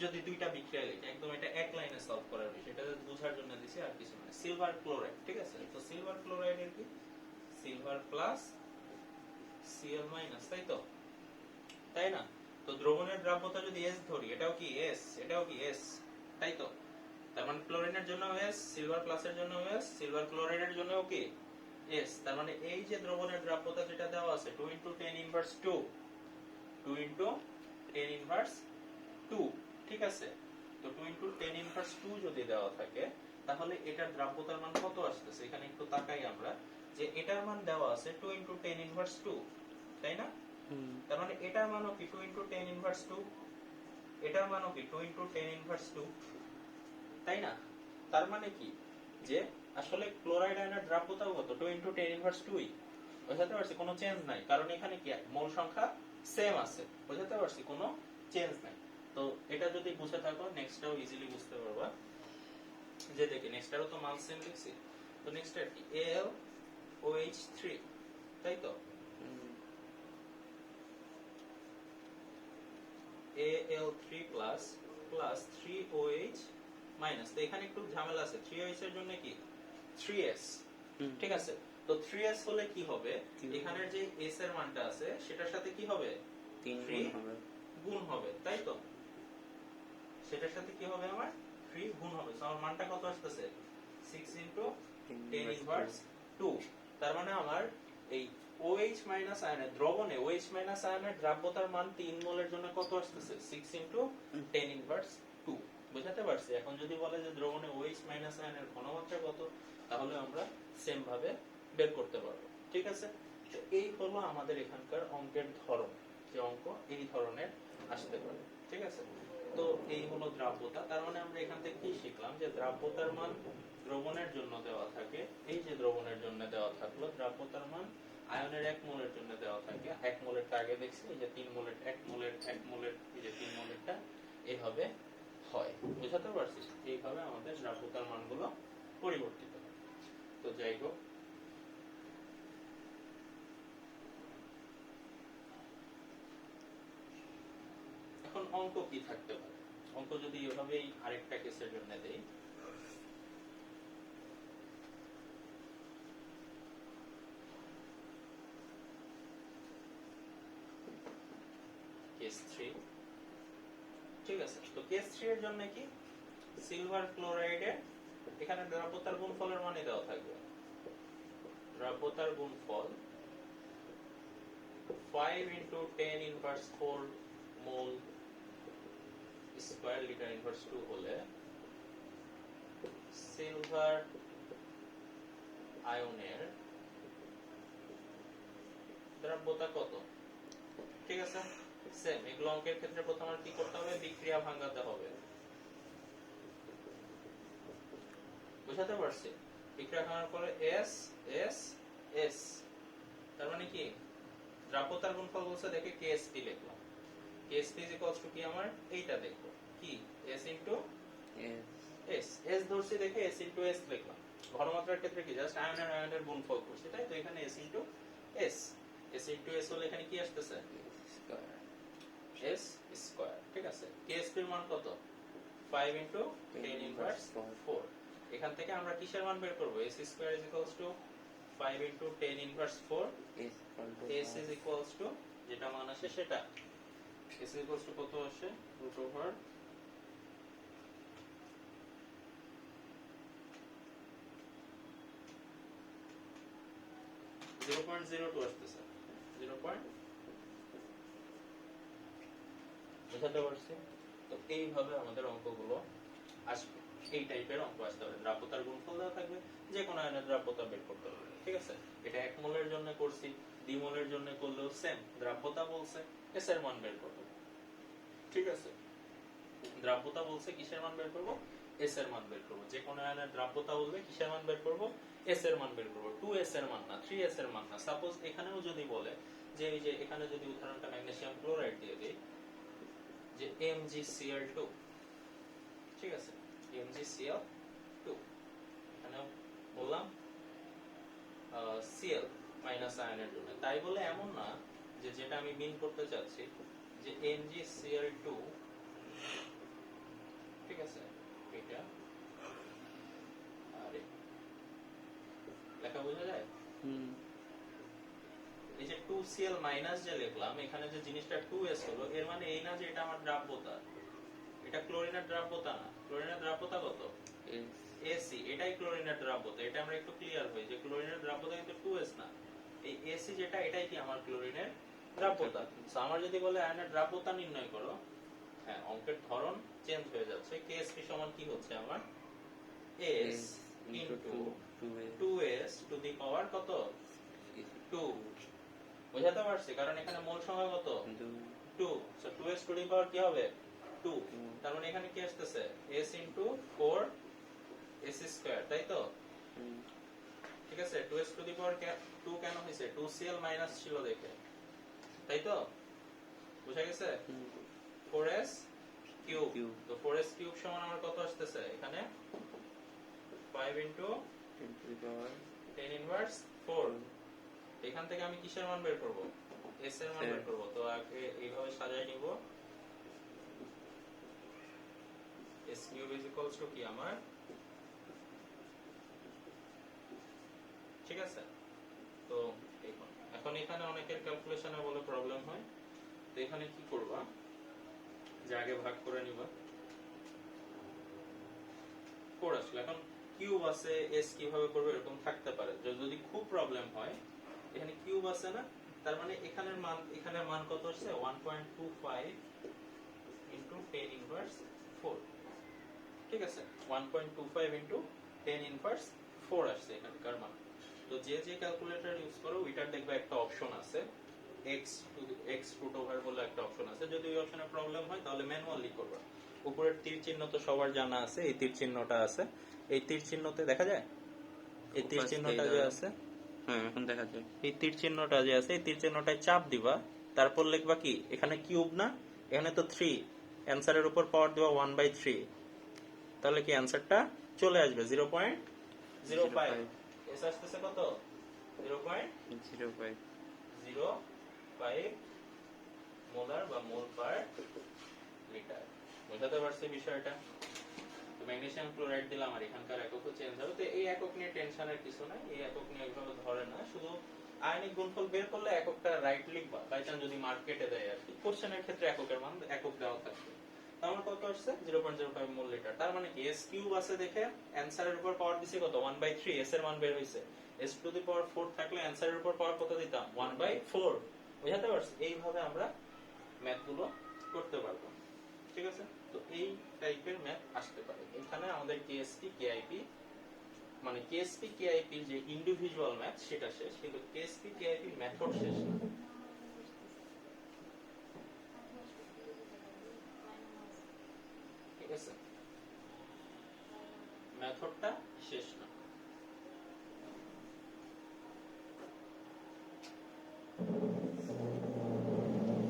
যদি দুইটা বিক্রিয়া লিখি, একদম এটা এক লাইনে সলভ করার বিষয়, এটা বোঝার জন্য দিছি, আর কিছু না। সিলভার ক্লোরাইড, ঠিক আছে। তো সিলভার ক্লোরাইডের কি, সিলভার প্লাস Cl মাইনাস, তাই তো, তাই না? তো দ্রবণের দ্রাব্যতা যদি S ধরি, এটাও কি S, এটাও কি S, তাই তো। তার মানে ক্লোরিনের জন্য S, সিলভার প্লাসের জন্য S, সিলভার ক্লোরাইডের জন্যও কি S। তার মানে এই যে দ্রবণের দ্রাব্যতা যেটা দেওয়া আছে 2 * 10 ইনভার্স 2, 2 * 10 ইনভার্স 2, ঠিক আছে। তো 2 * 10 ইনভার্স 2 যদি দেওয়া থাকে তাহলে এটার দ্রাব্যতার মান কত আসতেছে, এখানে একটু তাকাই আমরা, যে এটার মান দেওয়া আছে 2 * 10 ইনভার্স 2, তাই না? তার মানে এটার মানও কি 2 * 10 ইনভার্স 2, এটার মানও কি 2 * 10 ইনভার্স 2, তাই না? তার মানে কি যে আসলে ক্লোরাইড আয়নের দ্রাব্যতাও কত, 2 * 10 ইনভার্স 2ই, বুঝাতে পারছি, কোনো চেঞ্জ নাই, কারণ এখানে কি মোল সংখ্যা সেম আছে, বুঝাতে পারছি, কোনো চেঞ্জ নাই। তো এটা যদি বুঝে থাকো নেক্সটটাও ইজিলি বুঝতে পারবা। যে দেখি নেক্সটটারও তো মান সেম লিখছি, তো নেক্সটটা কি AlOH3, তাই তো, Al3 প্লাস 3OH মাইনাস। তো এখানে একটু ঝামেলা আছে, 3OH এর জন্য কি 3S, ঠিক আছে। তো 3S হলে কি হবে, এখানের যে S এর মানটা আছে সেটার সাথে কি হবে, 3 হবে, গুণ হবে, তাই তো। সেটার সাথে কি হবে, আমার 3 গুণ হবে। তো আমার মানটা কত আসতেছে, 6 * 10 ইনভার্স 2। তার মানে আমার এই OH মাইনাস আয়নের দ্রবণে OH মাইনাস আয়নের দ্রাব্যতার মান 3 মোলের জন্য কত আসতেছে 6 * 10 ইনভার্স 2 বুঝাতে পারছি এখন যদি বলে যে দ্রবণে OH মাইনাস আয়নের ঘনমাত্রা কত তাহলে আমরা সেম ভাবে বের করতে পারবো ঠিক আছে তো এই হলো আমাদের এখানকার অঙ্কের ধরন যে অঙ্ক এই ধরনের আসতে পারে ঠিক আছে তো এই হলো দ্রাব্যতা তার মানে আমরা এখান থেকে কি শিখলাম যে দ্রাব্যতার মান দ্রবণের জন্য দেওয়া থাকে এই যে দ্রবণের জন্য দেওয়া থাকলো দ্রাব্যতার মান আয়নের 1 মোলের জন্য দেওয়া থাকে 1 মোলেরটা আগে দেখছি এই যে 3 মোলের 1 মোলের 1 মোলের এই যে 3 মোলেরটা এইভাবে হয় বুঝাতে পারছিস এইভাবে আমাদের দ্রাব্যতার মানগুলো পরিবর্তিত হয় তো যাই হোক এখন অঙ্ক কি থাকতে পারে অঙ্ক যদি এভাবেই আরেকটা কেসের জন্য দেই কেস 3 ঠিক আছে তো কেস 3 এর জন্য কি সিলভার ক্লোরাইডে এখানে দ্রাব্যতার গুণফলের মানে দেওয়া থাকবে দ্রাব্যতার গুণফল 5 * 10 ইনভার্স 4 মোল স্কয়ার লিটার ইনভার্স 2 হলে সিলভার আয়নের দ্রাব্যতা কত ঠিক আছে সেম এগুলো অঙ্কের ক্ষেত্রে প্রথমে আর কি করতে হবে বিক্রিয়া ভাঙাতে হবে বুঝাতে পারছি বিক্রিয়া ভাঙার পরে এস এস এস তার মানে কি দ্রাব্যতার গুণফল বলছে দেখে কেএসপি লিখলাম কেএসপি ইজ ইকুয়ালস টু কি আমার এইটা দেখো কি এস ইনটু এস এস ধরছি দেখে এস ইনটু এস লিখলাম ঘনমাত্রার ক্ষেত্রে কি জাস্ট আয়নের আয়নের গুণফল করছি তাই তো এখানে S into S S into S হলে এখানে কি আসতেছে এস স্কয়ার ঠিক আছে কেএসপি এর মান কত 5 * 10 ইনভার্স 4 এখান থেকে আমরা কিসের মান বের করব s square is equals two 5 * 10 inverse 4 s is equals two যেটা মান আসে সেটা s ইজ ইকুয়ালস টু কত আসে √/0.02 আসতেছে 0. বুঝাতে পারছি তো এইভাবে আমাদের অঙ্কগুলো আসবে এই টাইপের অঙ্ক আসতে হবে দ্রাব্যতার গুণফল দেওয়া থাকবে যে কোনো আয়নের দ্রাব্যতা বের করতে হবে ঠিক আছে এটা 1 মোলের জন্য করছি 2 মোলের জন্য করলেও সেম দ্রাব্যতা বলছে এস এর মান বের করব ঠিক আছে দ্রাব্যতা বলছে কিসের মান বের করব এস এর মান বের করব যে কোনো আয়নের দ্রাব্যতা বলবে কিসের মান বের করব এস এর মান বের করব 2s এর মান না 3s এর মান না সাপোজ এখানেও যদি বলে যে এই যে এখানে যদি উদাহরণটা ম্যাগনেসিয়াম ক্লোরাইড দিয়ে দেই যে MgCl2 ঠিক আছে MgCl2 এখানে বললাম Cl মাইনাস আয়নের জন্য তাই বলে এমন না যে যেটা আমি মিন করতে চাচ্ছি যে MgCl2 ঠিক আছে এটা আরে লেখা বোঝা যায় এই যে 2Cl মাইনাস যে লিখলাম এখানে যে জিনিসটা 2s হলো এর মানে এই না যে এটা আমার দ্রাব্যতা এটা ক্লোরিনের দ্রাব্যতা না ক্লোরিনের দ্রাব্যতা কত AC এটাই ক্লোরিনের দ্রাব্যতা এটা আমরা একটু ক্লিয়ার হই যে ক্লোরিনের দ্রাব্যতা কিন্তু 2s না এই AC যেটা এটাই কি আমার ক্লোরিনের দ্রাব্যতা সো আমার যদি বলে আয়নের দ্রাব্যতা নির্ণয় করো হ্যাঁ অঙ্কের ধরন চেঞ্জ হয়ে যাচ্ছে KSP সমান কি হচ্ছে আমার S into 2s to the power কত 2 বুঝাতে পারছি কারণ এখানে মোল সংখ্যা কত 2 so 2s to the power কি হবে 2 তার মানে এখানে কি আসতেছে s into 4 s স্কয়ার তাই তো ঠিক আছে 2s to the power 2 কেন হইছে 2cl মাইনাস ছিল দেখে তাই তো বুঝা গেছে 4s কিউব তো 4s কিউব সমান আমার কত আসতেছে এখানে 5 into 10 ইনভার্স 4 এখান থেকে আমি কিসের মান বের করব s এর মান বের করব তো আগে এইভাবে সাজায় নিব s cube is equals two কি আমার ঠিক আছে তো এখন এখানে অনেকের ক্যালকুলেশনে বলে প্রবলেম হয় তো এখানে কি করবা যে আগে ভাগ করে নিবা 4 আসলে এখন কিউব আছে s কিভাবে করবে এরকম থাকতে পারে যদি খুব প্রবলেম হয় এখানে কিউব আছে না, তার মানে এখানের মান কত আসছে 1.25 ইনটু 10 ইনভার্স 4। ঠিক আছে, 1.25 ইনটু 10 ইনভার্স 4 আসছে এখানকার মান। তো যে যে ক্যালকুলেটর ইউজ করো ওইটার দেখবে একটা অপশন আছে x রুট ওভার বলে একটা অপশন আছে। যদি ওই অপশনে প্রবলেম হয় তাহলে ম্যানুয়ালি করবা। উপরের তীর চিহ্ন তো সবার জানা আছে, এই তীর চিহ্নটা আছে, এই তীর চিহ্নতে দেখা যায়, এই তীর চিহ্নটা যে আছে, হ্যাঁ এখন দেখা যায়। এই তীর চিহ্নটা যে আছে এই তীর চিহ্নটায় চাপ দিবা, তারপর লিখবা কি, এখানে কিউব না, এখানে তো 3, অ্যানসারের উপর পাওয়ার দিবা 1/3, তাহলে কি অ্যানসারটা চলে আসবে 0.05। এস আসতেছে কত 0.05 মোলার বা মোল পার লিটার। বুঝাতে পারছি বিষয়টা? তো ম্যাগনেসিয়াম ক্লোরাইড দিলাম আর এখানকার এককও চেঞ্জ হবে। তো এই একক নিয়ে টেনশনের কিছু নাই, এই একক নিয়ে ওইভাবে ধরে না, শুধু আয়নিক গুণফল বের করলে এককটা রাইট লিখবা, বাই চান্স যদি মার্কেটে দেয় আর কি। কোশ্চেনের ক্ষেত্রে এককের মান একক দেওয়া থাকবে। আমার কত আসছে 0.05 মোল লিটার। তার মানে কি, s কিউব আছে দেখে অ্যানসারের উপর পাওয়ার দিছি কত 1/3, s এর মান বের হইছে। s টু দি পাওয়ার 4 থাকলে অ্যানসারের উপর পাওয়ার কত দিতাম 1/4। বুঝাতে পারছি? এইভাবে আমরা ম্যাথ গুলো করতে পারবো। ঠিক আছে, তো এই টাইপের ম্যাথ আসতে পারে। এখানে আমাদের কেএসপি কেআইপি মানে কেএসপি কেআইপি যে ইন্ডিভিজুয়াল ম্যাথ সেটা শেষ, কিন্তু কেএসপি কেআইপি মেথড শেষ না। ঠিক আছে, মেথডটা শেষ না।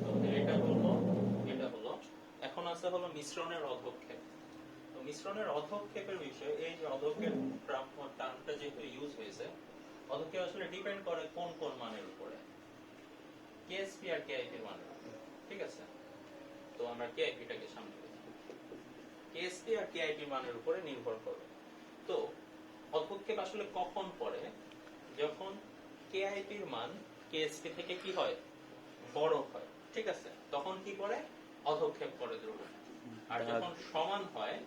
তো এটা হলো এখন আছে হলো মিশ্রণের অধক্ষেপ। তো মিশ্রণের অধক্ষেপের বিষয়ে, এই যে অধক্ষেপ টার্মটা যেহেতু ইউজ হয়েছে, অধক্ষেপ আসলে ডিপেন্ড করে কোন কোন মানের উপরে, কেএসপি আর কেআইপি এর মানের উপরে। ঠিক আছে, তো আমরা কেআইপিটাকে সামনে রাখি, কেএসপি আর কেআইপি মানের উপরে নির্ভর করে। তো অধক্ষেপ আসলে কখন পড়ে, যখন কেআইপি এর মান কেএসপি থেকে কি হয়, বড় হয়। ঠিক আছে, তখন কি করে, অধক্ষেপ করে দ্রবণ। আর যখন সমান হয়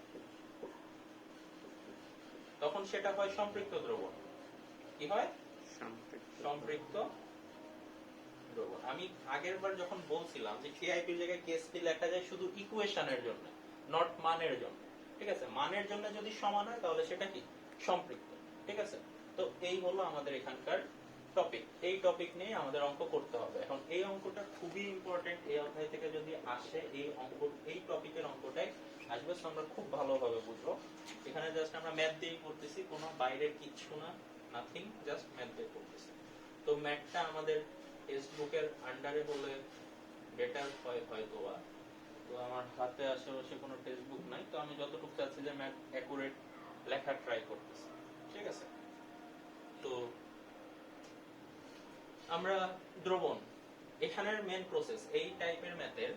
তখন সেটা হয় সম্পৃক্ত দ্রবণ। কি হয়, সম্পৃক্ত দ্রবণ। আমি আগের বার যখন বলছিলাম যে কেআইপি এর জায়গায় কেএসপি লেখা যায় শুধু ইকুয়েশনের জন্য, নট মানের জন্য। ঠিক আছে, মানের জন্য যদি সমান হয় তাহলে সেটা কি, সম্পৃক্ত। ঠিক আছে, তো এই হলো আমাদের এখানকার টপিক। এই টপিক নিয়ে আমাদের অঙ্ক করতে হবে। এখন এই অঙ্কটা খুবই ইম্পর্টেন্ট, এই অধ্যায় থেকে যদি আসে এই অঙ্ক, এই টপিকের অঙ্কটাই আসবে, তো আমরা খুব ভালোভাবে বুঝবো। এখানে জাস্ট আমরা ম্যাথ দিয়েই করতেছি, কোনো বাইরের কিচ্ছু না, নাথিং, জাস্ট ম্যাথ দিয়ে করতেছি। তো ম্যাথটা আমাদের টেক্সট বুকের আন্ডারে হলে বেটার হয় হয়তো বা। তো আমার হাতে আশেপাশে কোনো টেক্সট বুক নাই, তো আমি যতটুকু চাচ্ছি যে ম্যাথ অ্যাকুরেট লেখা ট্রাই করতেছি। ঠিক আছে, তো আমরা দ্রবণ, এখানের মেন প্রসেস এই টাইপের ম্যাথের,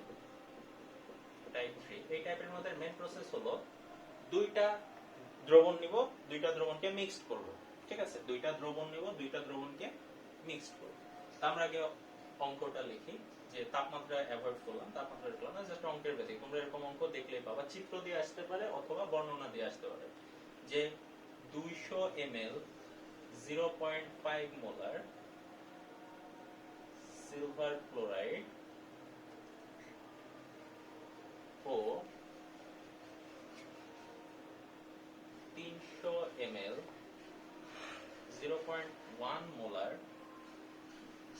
টাইপ 3 এই টাইপের ম্যাথের মেন প্রসেস হলো দুইটা দ্রবণ নিব, দুইটা দ্রবণকে মিক্সড করব। ঠিক আছে, দুইটা দ্রবণ নিব, দুইটা দ্রবণকে মিক্সড করব। তা আমরা আগে অঙ্কটা লিখি, যে তাপমাত্রা অ্যাভয়েড করলাম, তাপমাত্রা করলাম না, জাস্ট অঙ্কের বেসিক। তোমরা এরকম অঙ্ক দেখলেই পাবা, চিত্র দিয়ে আসতে পারে অথবা বর্ণনা দিয়ে আসতে পারে, যে 200 ml 0.5 মোলার সিলভার ক্লোরাইড ও 300 ml 0.1 মোলার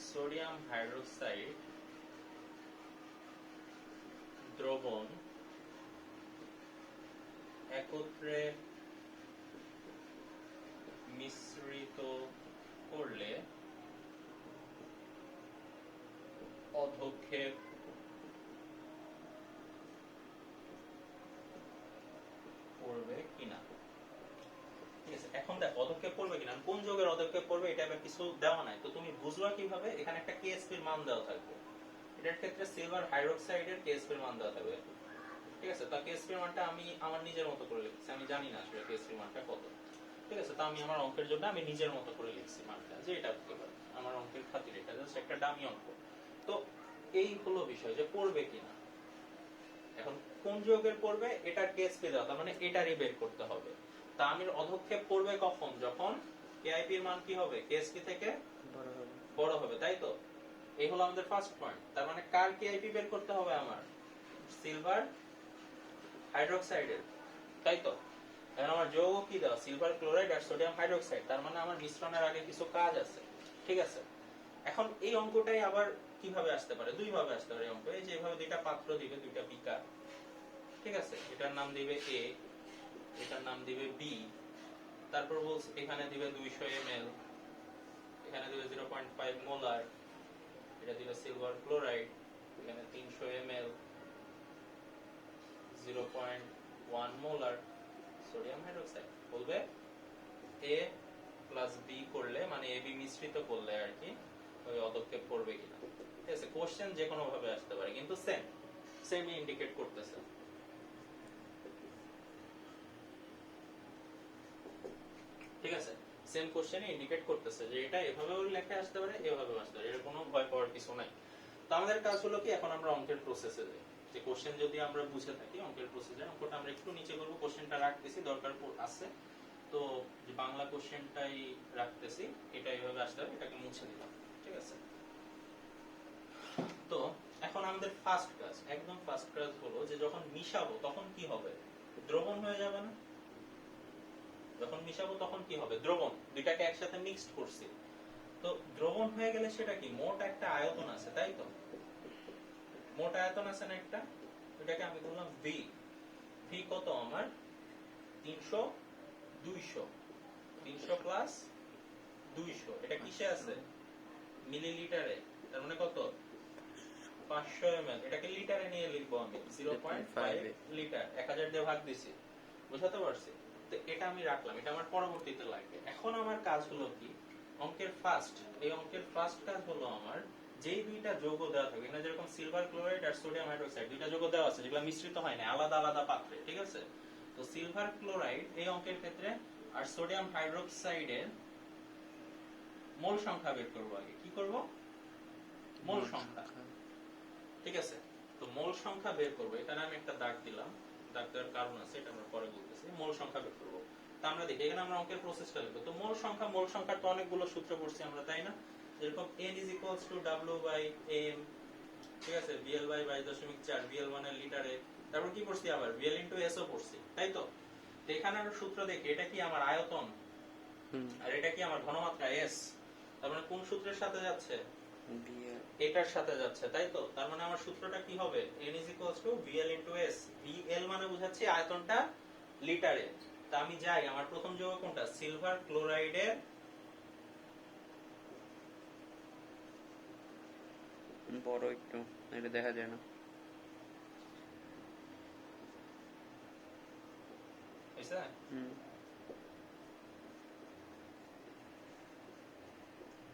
সোডিয়াম হাইড্রোক্সাইড দ্রবণ একত্রে মিশ্রিত করলে অধক্ষেপ পড়বে কিনা। ঠিক আছে, এখন দেখ অধক্ষেপ পড়বে কিনা, কোন যৌগের অধক্ষেপ পড়বে এটা আবার কিছু দেওয়া নাই, তো তুমি বুঝবা কিভাবে, এখানে একটা কেএসপি এর মান দেওয়া থাকবে। এটার ক্ষেত্রে সিলভার হাইড্রোক্সাইডের কেএসপি এর মান দেওয়া থাকবে। ঠিক আছে, তা কেএসপি এর মানটা আমি আমার নিজের মতো করে লিখছি, আমি জানি না আসলে কেএসপি এর মানটা কত। ঠিক আছে, তা আমি আমার অঙ্কের জন্য আমি নিজের মতো করে লিখছি মানটা, যে এটা হতে পারে আমার অঙ্কের খাতিরে, এটা জাস্ট একটা ডামি অঙ্ক। তো এই হলো বিষয় যে পড়বে কিনা। এখন কোন যৌগের পড়বে এটার কেএসপি দেওয়া, তার মানে এটারই বের করতে হবে। তা আমি অধক্ষেপ পড়বে কখন, যখন কেআইপি এর মান কি হবে, কেএসপি থেকে বড় হবে, তাই তো? এই হলো আমাদের ফার্স্ট পয়েন্ট। তার মানে কার কেআইপি বের করতে হবে আমার? সিলভার হাইড্রোক্সাইডের, তাই তো? এখন আমার যৌগ কি দেওয়া? সিলভার ক্লোরাইড আর সোডিয়াম হাইড্রোক্সাইড। তার মানে আমার মিশ্রণের আগে কিছু কাজ আছে, ঠিক আছে? এখন এই অঙ্কটাই আবার কিভাবে আসতে পারে? দুই ভাবে আসতে পারে এই অঙ্ক। এই যে এভাবে দুইটা পাত্র দিবে, দুইটা বিকার, ঠিক আছে? এটার নাম দিবে এ, এটার নাম দিবে বি। তারপর বলছে এখানে দিবে 200 ml, এখানে দিবে 0.5 মোলার, এটা দিবে সিলভার ক্লোরাইড, এখানে 300 ml, 0.1 মোলার সোডিয়াম হাইড্রোক্সাইড। বলবে এ প্লাস বি করলে, মানে এ বি মিশ্রিত করলে আর কি, ওই অদক্ষেপ করবে কিনা। ঠিক আছে? কোশ্চেন যে কোনো ভাবে আসতে পারে, কিন্তু সেমই ইন্ডিকেট করতেছে। ঠিক আছে? সেম কোশ্চেনে ইন্ডিকেট করতেছে যে এটা এভাবেও লেখা আসতে পারে, এভাবেও আসতে পারে, এর কোনো ভয় পাওয়ার কিছু নাই। তো আমাদের কাজ হলো কি, এখন আমরা অঙ্কের প্রসেসে যাই। যে কোশ্চেন যদি আমরা বুঝে থাকি, অঙ্কের প্রসেসে অঙ্কটা আমরা একটু নিচে করব, কোশ্চেনটা রাখতেছি, দরকার আছে তো যে বাংলা কোশ্চেনটাই রাখতেছি, এটা এইভাবে আসতে হবে, এটাকে মুছে দিলাম। ঠিক আছে? তো এখন আমাদের ফার্স্ট কাজ, একদম ফার্স্ট কাজ হলো যে যখন মিশাবো তখন কি হবে? দ্রবণ হয়ে যাবে না? যখন মিশাবো তখন কি হবে? দ্রবণ। দুইটাকে একসাথে মিক্সড করছি, তো দ্রবণ হয়ে গেলে সেটা কি? মোট একটা আয়তন আছে, তাই তো? মোট আয়তন আছে না একটা? এটাকে আমি বললাম ভি। ভি কত আমার? 300, 200, 300 প্লাস 200। এটা কিসে আছে? মিলিলিটারে। তার মানে কত? 500 ml। এটাকে লিটারে নিয়ে লিখবো আমি, 0.5 লিটার। 1000 দিয়ে ভাগ দিছি, বুঝাতে পারছি? তো এটা আমি রাখলাম, এটা আমার পরবর্তীতে লাগবে। এখন আমার কাজ হলো কি, অঙ্কের ফার্স্ট, এই অঙ্কের ফার্স্ট কাজ হলো আমার, যেই দুইটা যৌগ দেওয়া থাকে, এখানে যেরকম সিলভার ক্লোরাইড আর সোডিয়াম হাইড্রোক্সাইড দুইটা যৌগ দেওয়া আছে, যেগুলো মিশ্রিত হয় না, আলাদা আলাদা পাত্রে, ঠিক আছে? তো সিলভার ক্লোরাইড এই অঙ্কের ক্ষেত্রে আর সোডিয়াম হাইড্রোক্সাইডের মোল সংখ্যা বের করবো আগে। কি করব? মোল সংখ্যা, ঠিক আছে? তো মোল সংখ্যা বের করবো। এখানে আমি একটা দাগ দিলাম, দাগ দেওয়ার কারণ আছে, এটা আমরা পরে বলতেছি। মোল সংখ্যা বের করবো। তা আমরা দেখি, এখানে আমরা অঙ্কের প্রসেসটা লিখবো। তো মোল সংখ্যার তো অনেকগুলো সূত্র পড়ছি আমরা, তাই না? যেরকম n is equals to W/m, ঠিক আছে? BL/22.4, BL1 এর লিটারে। তারপর কি পড়ছি আবার? BL into S ও পড়ছি, তাই তো? তো এখানে আমরা সূত্র দেখি, এটা কি আমার আয়তন আর এটা কি আমার ঘনমাত্রা S। তার মানে কোন সূত্রের সাথে যাচ্ছে? এটার সাথে যাচ্ছে, তাই তো? তার মানে আমার সূত্রটা কি হবে? n is equals to BL into S। BL মানে বুঝাচ্ছি আয়তনটা লিটারে। তা আমি যাই, আমার প্রথম যৌগ কোনটা? সিলভার ক্লোরাইডের বড় একটু, এটা দেখা যায় না। বুঝছেন?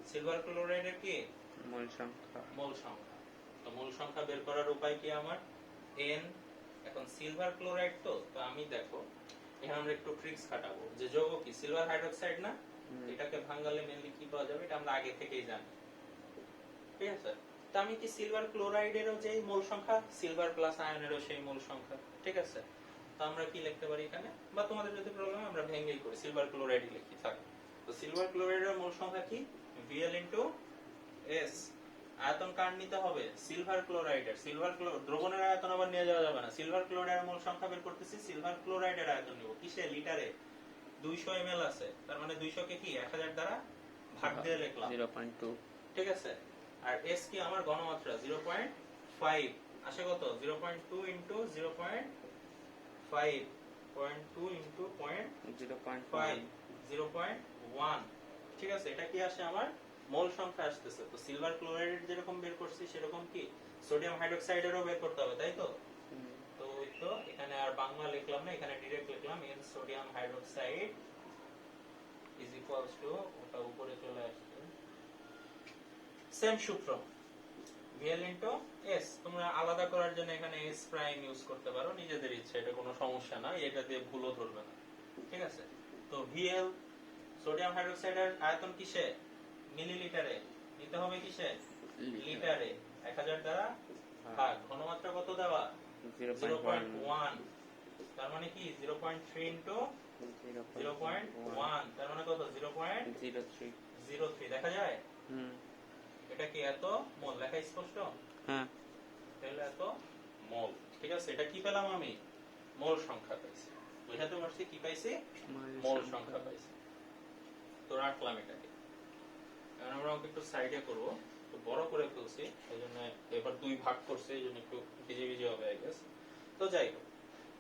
সিলভার ক্লোরাইডের কি? মোল সংখ্যা। মোল সংখ্যা। তো মোল সংখ্যা বের করার উপায় কি আমার? n। এখন সিলভার ক্লোরাইড তো আমি দেখো এখানে আমরা একটু ট্রিক্স খাটাবো। যে যৌগ কি? সিলভার হাইড্রোক্সাইড না? এটাকে ভাঙালে মেনলি কি পাওয়া যাবে? এটা আমরা আগে থেকেই জানি, ঠিক আছে? তো আমি কি সিলভার ক্লোরাইডেরও যে মোল সংখ্যা, সিলভার প্লাস আয়নেরও সেই মোল সংখ্যা, ঠিক আছে? তো আমরা কি লিখতে পারি এখানে, বা তোমাদের যদি প্রবলেম হয় আমরা ভেঙেই করি, সিলভার ক্লোরাইড লিখি, থাক। তো সিলভার ক্লোরাইডের মোল সংখ্যা কি? Bl into S। আয়তন কার নিতে হবে? সিলভার ক্লোরাইডের। দ্রবণের আয়তন আবার নিয়ে যাওয়া যাবে না। সিলভার ক্লোরাইডের মোল সংখ্যা বের করতেছি, সিলভার ক্লোরাইডের আয়তন নিব কিসে? লিটারে। 200 ml আছে, তার মানে 200 কে কি 1000 দ্বারা ভাগ দিয়ে লিখলাম, 0.2, ঠিক আছে? আর S কি আমার ঘনমাত্রা 0.5 আসে কত? 0.2 into 0.5, 0.2 into 0.5, 0.1, ঠিক আছে? এটা কি আসে আমার? মোল সংখ্যা আসতেছে। তো সিলভার ক্লোরাইড যেরকম বের করছি সেরকম কি সোডিয়াম হাইড্রোক্সাইডেরও বের করতে হবে, তাই তো? তো ওই তো এখানে আর বাংলা লিখলাম না, এখানে ডাইরেক্ট লিখলাম n sodium hydroxide is equals to, ওটা উপরে চলে আসছে, সেম সূত্র, Bl into S। তোমরা আলাদা করার জন্য এখানে S প্রাইম ইউজ করতে পারো, নিজেদের ইচ্ছা, এটা কোনো সমস্যা না, এটা দিয়ে ভুলও ধরবে না, ঠিক আছে? তো Bl সোডিয়াম হাইড্রোক্সাইডের আয়তন কিসে? মিলিলিটারে। নিতে হবে কিসে? লিটারে। 1000 দ্বারা ভাগ। ঘনমাত্রা কত দেওয়া? 0.1। তার মানে কি 0.3 into 0.1, তার মানে কত? 0.03। দেখা যায়? এটা কি এত মোল, লেখা স্পষ্ট? হ্যাঁ। তাহলে এত মোল, ঠিক আছে। এটা কি পেলাম আমি? মোল সংখ্যা পাইছি। বুঝাতে পারছি কি পাইছি? মোল সংখ্যা পাইছি। তো রাখলাম এটাকে। এখন আমরা ওকে একটু সাইডে করব, তো বড় করে ফেলছি, এই জন্য এবার 2 ভাগ করছে, এই জন্য একটু ভিজে ভিজে হবে আই গেস। তো যাই হোক,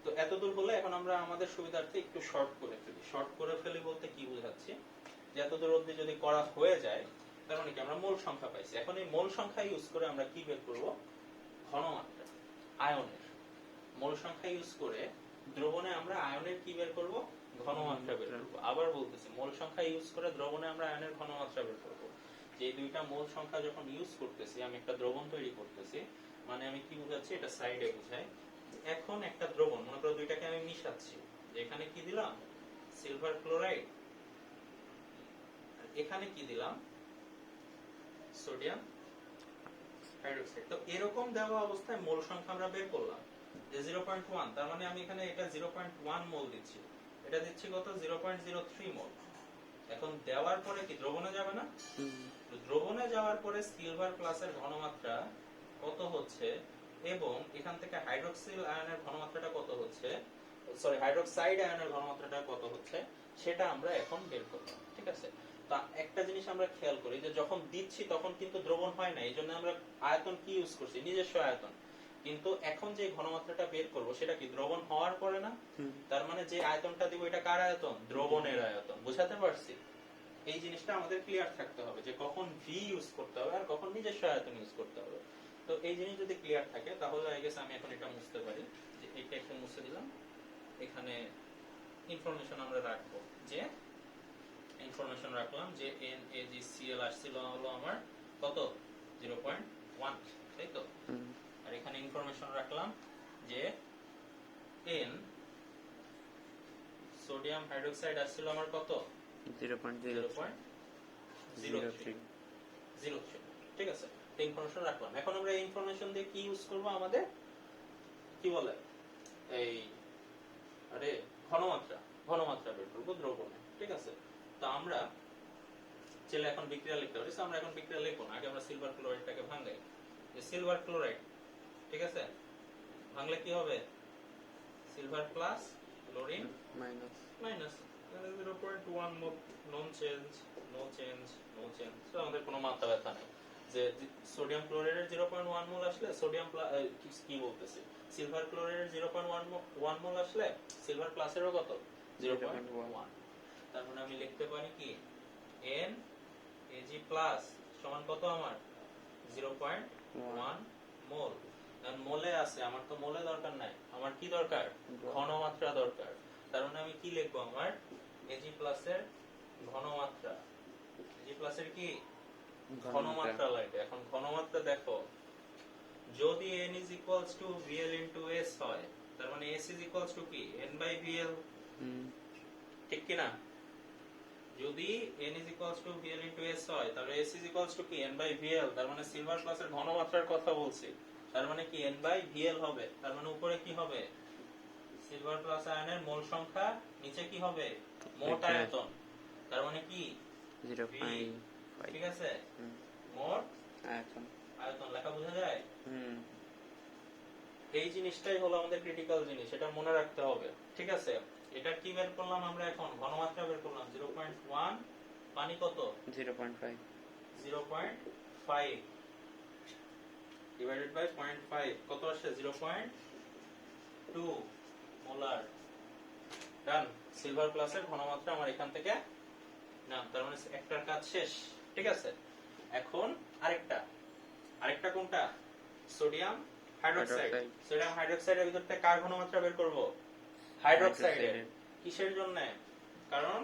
তো এতদূর হলে এখন আমরা আমাদের সুবিধার্থে একটু শর্ট করে ফেলি। শর্ট করে ফেলি বলতে কি বোঝাচ্ছি, যে এতদূর অবধি যদি করা হয়ে যায়, তার মানে কি আমরা মোল সংখ্যা পাইছি। এখন এই মোল সংখ্যা ইউজ করে আমরা কি বের করব? ঘনমাত্রা আয়নের। মোল সংখ্যা ইউজ করে দ্রবণে আমরা আয়নের কি বের করব? ঘনমাত্রা বের করব। আবার বলতেছি, মোল সংখ্যা ইউজ করে দ্রবণে আমরা আয়নের ঘনমাত্রা বের করব। যে দুইটা মোল সংখ্যা যখন ইউজ করতেছি, আমি একটা দ্রবণ তৈরি করতেছি, মানে আমি কি বোঝাচ্ছি, এটা সাইডে বোঝাই। এখন একটা দ্রবণ, মনে করো দুইটাকে আমি মিশাচ্ছি, যে এখানে কি দিলাম? সিলভার ক্লোরাইড, এখানে কি দিলাম? Sodium hydroxide. তো এরকম দেওয়া অবস্থায় মোল সংখ্যা আমরা বের করলাম যে 0.1, তার মানে আমি এখানে এটা 0.1 মোল দিচ্ছি, এটা দিচ্ছি কত? 0.03 মোল। এখন দেওয়ার পরে কি দ্রবণে যাবে না? তো দ্রবণে যাওয়ার পরে সিলভার প্লাসের ঘনমাত্রা কত হচ্ছে, এবং এখান থেকে হাইড্রোক্সিল আয়নের ঘনমাত্রাটা কত হচ্ছে, সরি হাইড্রোক্সাইড আয়নের ঘনমাত্রাটা কত হচ্ছে, সেটা আমরা এখন বের করব, ঠিক আছে। তা একটা জিনিস আমরা খেয়াল করি, যে যখন দিচ্ছি তখন কিন্তু দ্রবণ হয় না, এই জন্য আমরা আয়তন কি ইউজ করছি? নিজস্ব আয়তন। কিন্তু এখন যে ঘনমাত্রাটা বের করব সেটা কি দ্রবণ হওয়ার পরে না? তার মানে যে আয়তনটা দিব এটা কার আয়তন? দ্রবণের আয়তন। বুঝাতে পারছি? এই জিনিসটা আমাদের ক্লিয়ার থাকতে হবে, যে কখন ভি ইউজ করতে হবে আর কখন নিজস্ব আয়তন ইউজ করতে হবে। তো এই জিনিস যদি ক্লিয়ার থাকে, তাহলে আই গেস আমি এখন এটা মুছতে পারি, যে এটা একটু মুছে দিলাম। এখানে ইনফরমেশন আমরা রাখবো, যে ইনফরমেশন রাখলাম যে NaGCl আসছিল হলো আমার কত? 0.1, তাই তো? আর এখানে ইনফরমেশন রাখলাম যে N সোডিয়াম হাইড্রোক্সাইড আসছিল আমার কত? 0.03, ঠিক আছে। ইনফরমেশন রাখলাম। এখন আমরা এই ইনফরমেশন দিয়ে কি ইউজ করব? আমাদের কি বলে, এই আরে ঘনমাত্রা বের করব দ্রবণে, ঠিক আছে। তো আমরা চলে এখন বিক্রিয়া লিখতে পারি। আমরা এখন বিক্রিয়া লিখব না, আগে আমরা সিলভার ক্লোরাইডটাকে ভাঙাই। যে সিলভার ক্লোরাইড, ঠিক আছে, ভাঙলে কি হবে? সিলভার প্লাস ক্লোরিন মাইনাস 0.1 মোল, নন চেঞ্জ। তো আমাদের কোনো মাত্রা ব্যথা নেই। যে সোডিয়াম ক্লোরাইডের 0.1 মোল আসলে সোডিয়াম কি বলতেছি, সিলভার ক্লোরাইডের 0.1 মোল আসলে সিলভার প্লাসেরও কত? 0.1। তার মানে আমি লিখতে পারি কি, NaG প্লাস সমান কত আমার? 0.1 মোল। মোলে আছে, আমার তো মোলে দরকার নাই, আমার কি দরকার? ঘনমাত্রা দরকার। তার মানে আমি কি লিখবো? আমার Ag প্লাসের ঘনমাত্রা, Ag প্লাসের কি ঘনমাত্রা লাগবে। এখন ঘনমাত্রা দেখো, যদি N is equals to VL into S হয়, তার মানে S is equals to কি? N by VL, ঠিক কি না? যদি N is equals to VL into S হয়, তাহলে S is equals to কি? N by VL, তার মানে সিলভার প্লাসের ঘনমাত্রার কথা বলছি, তার মানে কি N by VL হবে। তার মানে উপরে কি হবে? সিলভার প্লাস আয়নের মোল সংখ্যা, নিচে কি হবে? মোট আয়তন, তার মানে কি 0.5, ঠিক আছে। মোট আয়তন লেখা বোঝা যায়? এই জিনিসটাই হলো আমাদের ক্রিটিক্যাল জিনিস, এটা মনে রাখতে হবে, ঠিক আছে। এটা কি বের করলাম আমরা? এখন ঘনমাত্রা বের করলাম 0.1, পানি কত? 0.5 ডিভাইডেড বাই 0.5 কত আসে? 0.2 মোলার। ডান। সিলভার প্লাসের ঘনমাত্রা আমার এখান থেকে না, তার মানে একটার কাজ শেষ, ঠিক আছে। এখন আরেকটা কোনটা? Sodium hydroxide. সোডিয়াম হাইড্রোক্সাইডের ভিতর থেকে কার ঘনমাত্রা বের করব? হাইড্রোক্সাইডের। কিসের জন্য? কারণ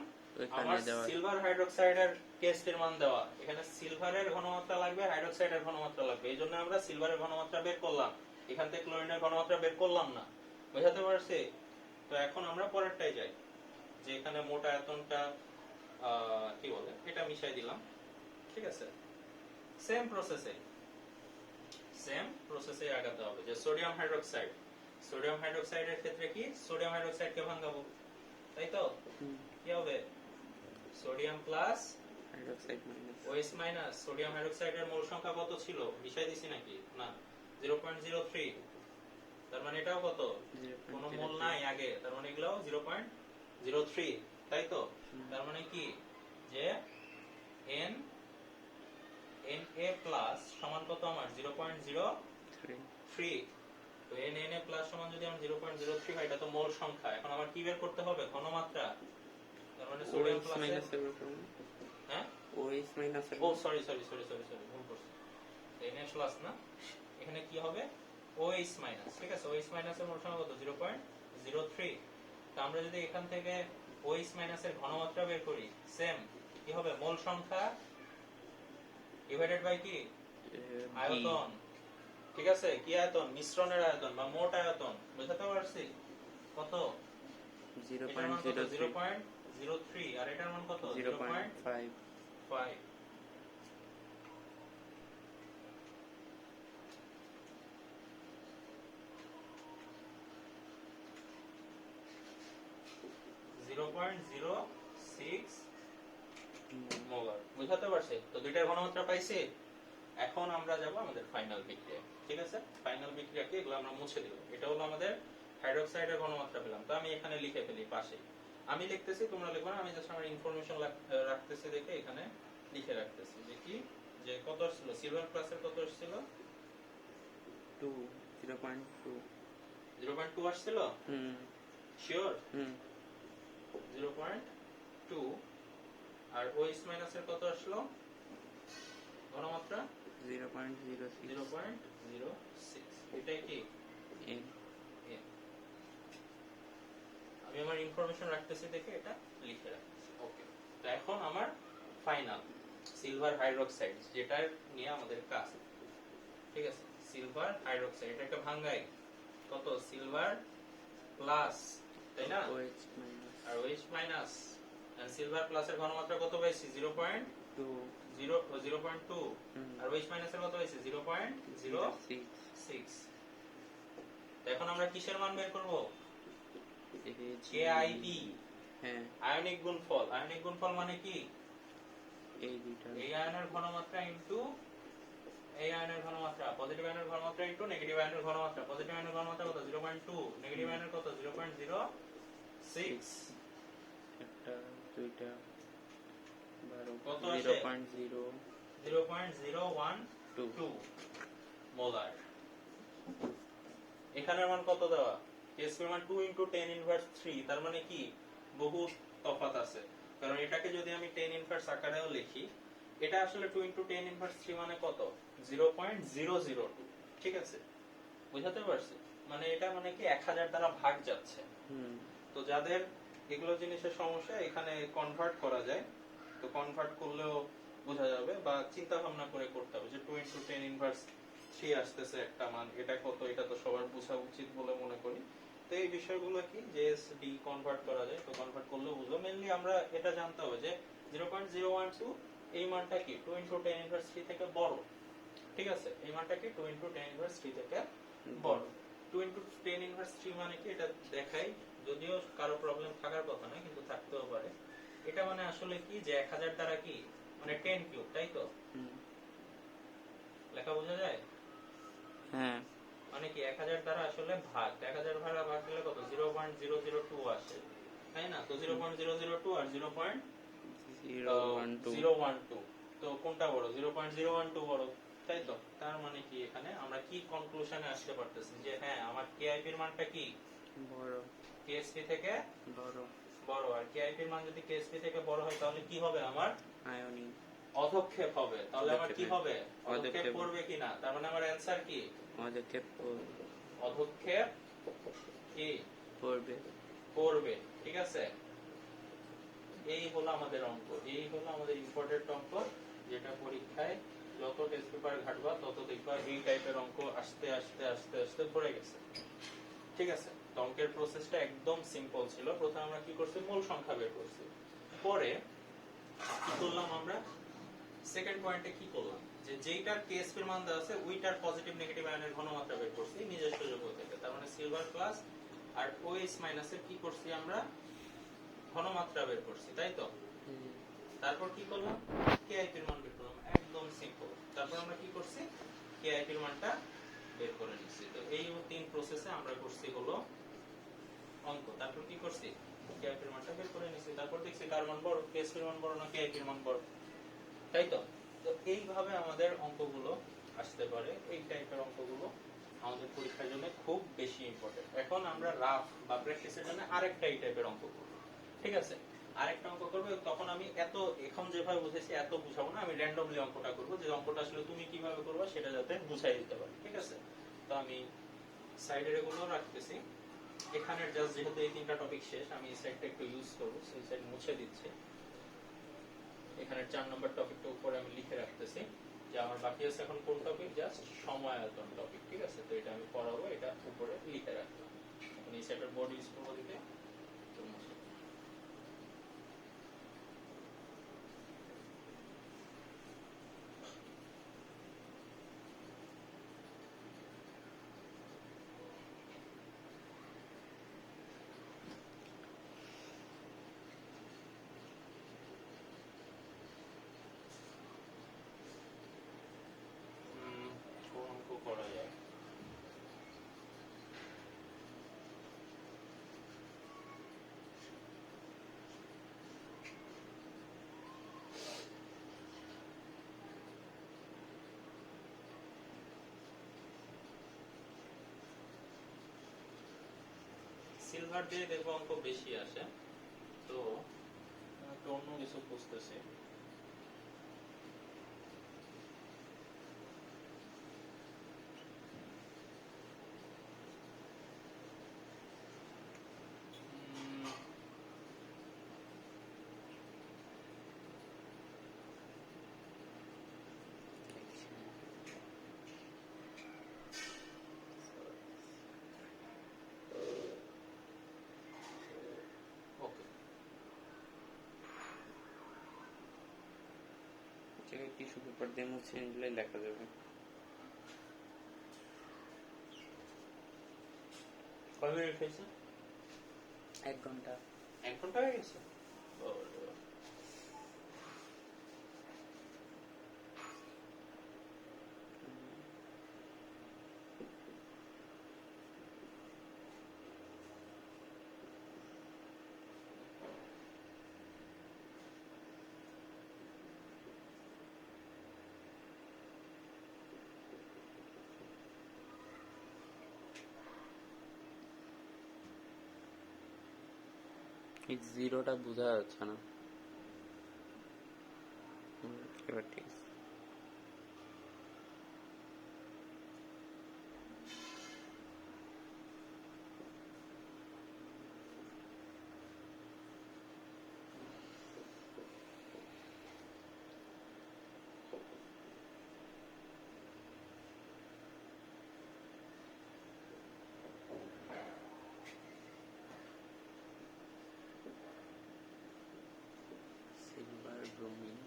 আমার সিলভার হাইড্রোক্সাইডের কেসের মান দেওয়া, এখানে সিলভারের ঘনমাত্রা লাগবে, হাইড্রোক্সাইডের ঘনমাত্রা লাগবে, এইজন্য আমরা সিলভারের ঘনমাত্রা বের করলাম, এখান থেকে ক্লোরিনের ঘনমাত্রা বের করলাম না। বুঝাতে পারছি? তো এখন আমরা পরেরটাই যাই, যে এখানে মোট আয়তনটা কি বলে, এটা মিশাই দিলাম, ঠিক আছে। সেম প্রসেসে আগাতে হবে। যে সোডিয়াম হাইড্রোক্সাইডের ক্ষেত্রে কি, সোডিয়াম হাইড্রোক্সাইডকে ভাঙাবো, তাই তো? কি হবে? Sodium plus hydroxide minus OH minus sodium হাইড্রোক্সাইডের মোল সংখ্যা কত ছিল বিষয় দিছি নাকি না 0.03 তার মানে এটাও কত কোনো মোল নাই আগে তার মানে এগুলো 0.03 তাই তো তার মানে কি যে n Na প্লাস সমান কত আমার 0.03 তো Na প্লাস সমান যদি আমার 0.03 হয় এটা তো মোল সংখ্যা এখন আমার কি বের করতে হবে ঘনমাত্রা তার মানে সোডিয়াম প্লাস হ্যাঁ OH মাইনাস ও সরি ভুল করছি Na প্লাস না এখানে কি হবে OH মাইনাস ঠিক আছে OH মাইনাসের মোল সংখ্যা কত 0.03 তো আমরা যদি এখান থেকে OH মাইনাসের ঘনমাত্রা বের করি সেম কি হবে মোল সংখ্যা ডিভাইডেড বাই কি আয়তন ঠিক আছে কি আয়তন মিশ্রণের আয়তন বা মোট আয়তন বুঝতে পারছি কত 0.03 আর এটার মান কত 0.5 0.06 মোলার বুঝতে পারছি তো দুইটার ঘনমাত্রা পাইছি এখন আমরা যাব আমাদের ফাইনাল বিক্রিয়া ঠিক আছে ফাইনাল বিক্রিয়া কি এগুলো আমরা মুছে দেব এটা হলো আমাদের হাইড্রোক্সাইডের ঘনমাত্রা পেলাম তো আমি এখানে লিখে ফেলি পাশে আমি লিখতেছি তোমরা লিখো না আমি জাস্ট আমার ইনফরমেশন রাখতেছি দেখে এখানে লিখে রাখতেছি যে কি যে কত ছিল সিলভার প্লাসের কত ছিল 0.2 আসছিল শিওর 0.2 আর OH মাইনাসের কত আসলো ঘনমাত্রা 0.06 এটাই কি N আমি আমার ইনফরমেশন রাখতেছি দেখে এটা লিখে রাখতেছি ওকে তো এখন আমার ফাইনাল সিলভার হাইড্রোক্সাইড যেটা নিয়ে আমাদের কাজ ঠিক আছে সিলভার হাইড্রোক্সাইড এটা একটা ভাঙাই কত সিলভার প্লাস তাই না OH মাইনাস আর OH মাইনাস এন্ড সিলভার প্লাসের ঘনমাত্রা কত পাইছি 0.2 আর OH মাইনাসের কত পাইছি 0.06 এখন আমরা কিসের মান বের করব KIP হ্যাঁ আয়নিক গুণফল মানে কি এই দুইটা এই আয়নের ঘনমাত্রা ইনটু এই আয়নের ঘনমাত্রা পজিটিভ আয়নের ঘনমাত্রা ইনটু নেগেটিভ আয়নের ঘনমাত্রা পজিটিভ আয়নের ঘনমাত্রা কত 0.2 নেগেটিভ আয়নের কত 0.06 একটা দুইটা 12 কত আসে? 0.0 0.012 মোলার এখানের মান কত দেওয়া কেএসপি মান 2 * 10 ইনভার্স 3 তার মানে কি বহু তফাৎ আছে কারণ এটাকে যদি আমি 10 ইনভার্স আকারেও লিখি এটা আসলে 2 * 10 ইনভার্স 3 মানে কত 0.002 ঠিক আছে বুঝাতে পারছি মানে এটা মানে কি 1000 দ্বারা ভাগ যাচ্ছে তো যাদের এগুলো জিনিসের সমস্যা এখানে কনভার্ট করা যায় তো কনভার্ট করলেও বোঝা যাবে বা চিন্তা ভাবনা করে করতে হবে যে 2 * 10 ইনভার্স 3 আসতেছে একটা মান এটা কত এটা তো সবার বোঝা উচিত বলে মনে করি তো এই বিষয়গুলো কি যে ডি কনভার্ট করা যায় তো কনভার্ট করলেও বুঝবো মেইনলি আমরা এটা জানতে হবে যে 0.012 এই মানটা কি 2 * 10 ইনভার্স 3 থেকে বড় ঠিক আছে এই মানটা কি 2 * 10 ইনভার্স 3 থেকে বড় 2 * 10 ইনভার্স 3 মানে কি এটা দেখাই যদিও কারো প্রবলেম থাকার কথা না কিন্তু থাকতেও পারে এটা মানে আসলে কি যে 1000 দ্বারা কি মানে 10 কিউব তাই তো লেখা বোঝা যায় হ্যাঁ মানে কি 1000 দ্বারা আসলে ভাগ 1000 দ্বারা ভাগ দিলে কত 0.002 আসে তাই না তো 0.002 আর 0.012 তো কোনটা বড় 0.012 বড় তাই তো তার মানে কি এখানে আমরা কি কনক্লুশনে আসতে পারতেছি যে হ্যাঁ আমার KIP এর মানটা কি বড় KSP থেকে বড় বড় আর KIP এর মান যদি KSP থেকে বড় হয় তাহলে কি হবে আমার আয়নিক অধক্ষেপ হবে তাহলে আমার কি হবে অধক্ষেপ অধক্ষেপ করবে কিনা তার মানে আমার অ্যানসার কি অধক্ষেপ অধক্ষেপ কি করবে করবে ঠিক আছে এই হলো আমাদের অঙ্ক এই হলো আমাদের ইম্পর্টেন্ট অঙ্ক যেটা পরীক্ষায় যত টেস্ট পেপার ঘাটবা তত দেখবা এই টাইপের অঙ্ক আস্তে আস্তে আস্তে আস্তে ভরে গেছে ঠিক আছে তো অঙ্কের প্রসেসটা একদম সিম্পল ছিল প্রথমে আমরা কি করছি মূল সংখ্যা বের করছি পরে কি করলাম আমরা সেকেন্ড পয়েন্টে কি করলাম যে যেইটার KSP এর মান দেওয়া আছে ওইটার পজিটিভ নেগেটিভ আয়নের ঘনমাত্রা বের করছি নিজস্ব যৌগ থেকে তার মানে সিলভার প্লাস আর OH মাইনাসের কি করছি আমরা ঘনমাত্রা বের করছি তাই তো তারপর কি করলাম, কেআইপি এর মান বের করলাম, একদম সিম্পল। তারপর আমরা কি করছি, কেআইপি এর মানটা বের করে নিচ্ছি। তো এই তিন প্রসেসে আমরা করছি হলো অঙ্ক। তারপর কি করছি, কেআইপি এর মানটা বের করে নিচ্ছি। তারপর দেখছি কার মান বড়, কেএসপি এর মান বড় না কেআইপি এর মান বড়, তাই তো। তো এইভাবে আমাদের অঙ্কগুলো আসতে পারে। এই টাইপের অঙ্কগুলো আমাদের পরীক্ষার জন্য খুব বেশি ইম্পর্টেন্ট। এখন আমরা রাফ বা প্র্যাকটিসের জন্য আরেকটা এই টাইপের অঙ্ক করব, ঠিক আছে। আরেকটা অঙ্ক করবো, তখন আমি এখন যেভাবে বুঝেছি এত বুঝাবো না, আমি র্যান্ডমলি অঙ্কটা করবো, যে অঙ্কটা আসলে তুমি কিভাবে করবে সেটা যাতে বুঝাই দিতে পারি, ঠিক আছে। তো আমি সাইডের এগুলো রাখতেছি। এখানের জাস্ট যেহেতু এই তিনটা টপিক শেষ, আমি এই সাইডটা একটু ইউজ করবো, সেই সাইড মুছে দিচ্ছি। এখানে 4 নম্বর টপিকটা উপরে আমি লিখে রাখতেছি যে আমার বাকি আছে এখন কোন টপিক, জাস্ট সময়তন টপিক, ঠিক আছে। তো এটা আমি পড়াবো, এটা উপরে লিখে রাখলাম। এখন এই সাইডের বোর্ড ইউজ করবো দিতে, তো মুছে দিই। কোন অঙ্ক করা যায়, সিলভার দিয়ে দেখবো অঙ্ক বেশি আসে। তো একটু অন্য কিছু খুঁজতেছি। ওকে, টিস্যু পেপার দিয়ে মুছে নিলে লেখা যাবে। কয় মিনিট হয়েছে? 1 ঘন্টা। 1 ঘন্টা হয়ে গেছে। এই জিরোটা বোঝা যাচ্ছে না। এবার ঠিক আছে। সিলভার, ব্রোমিন,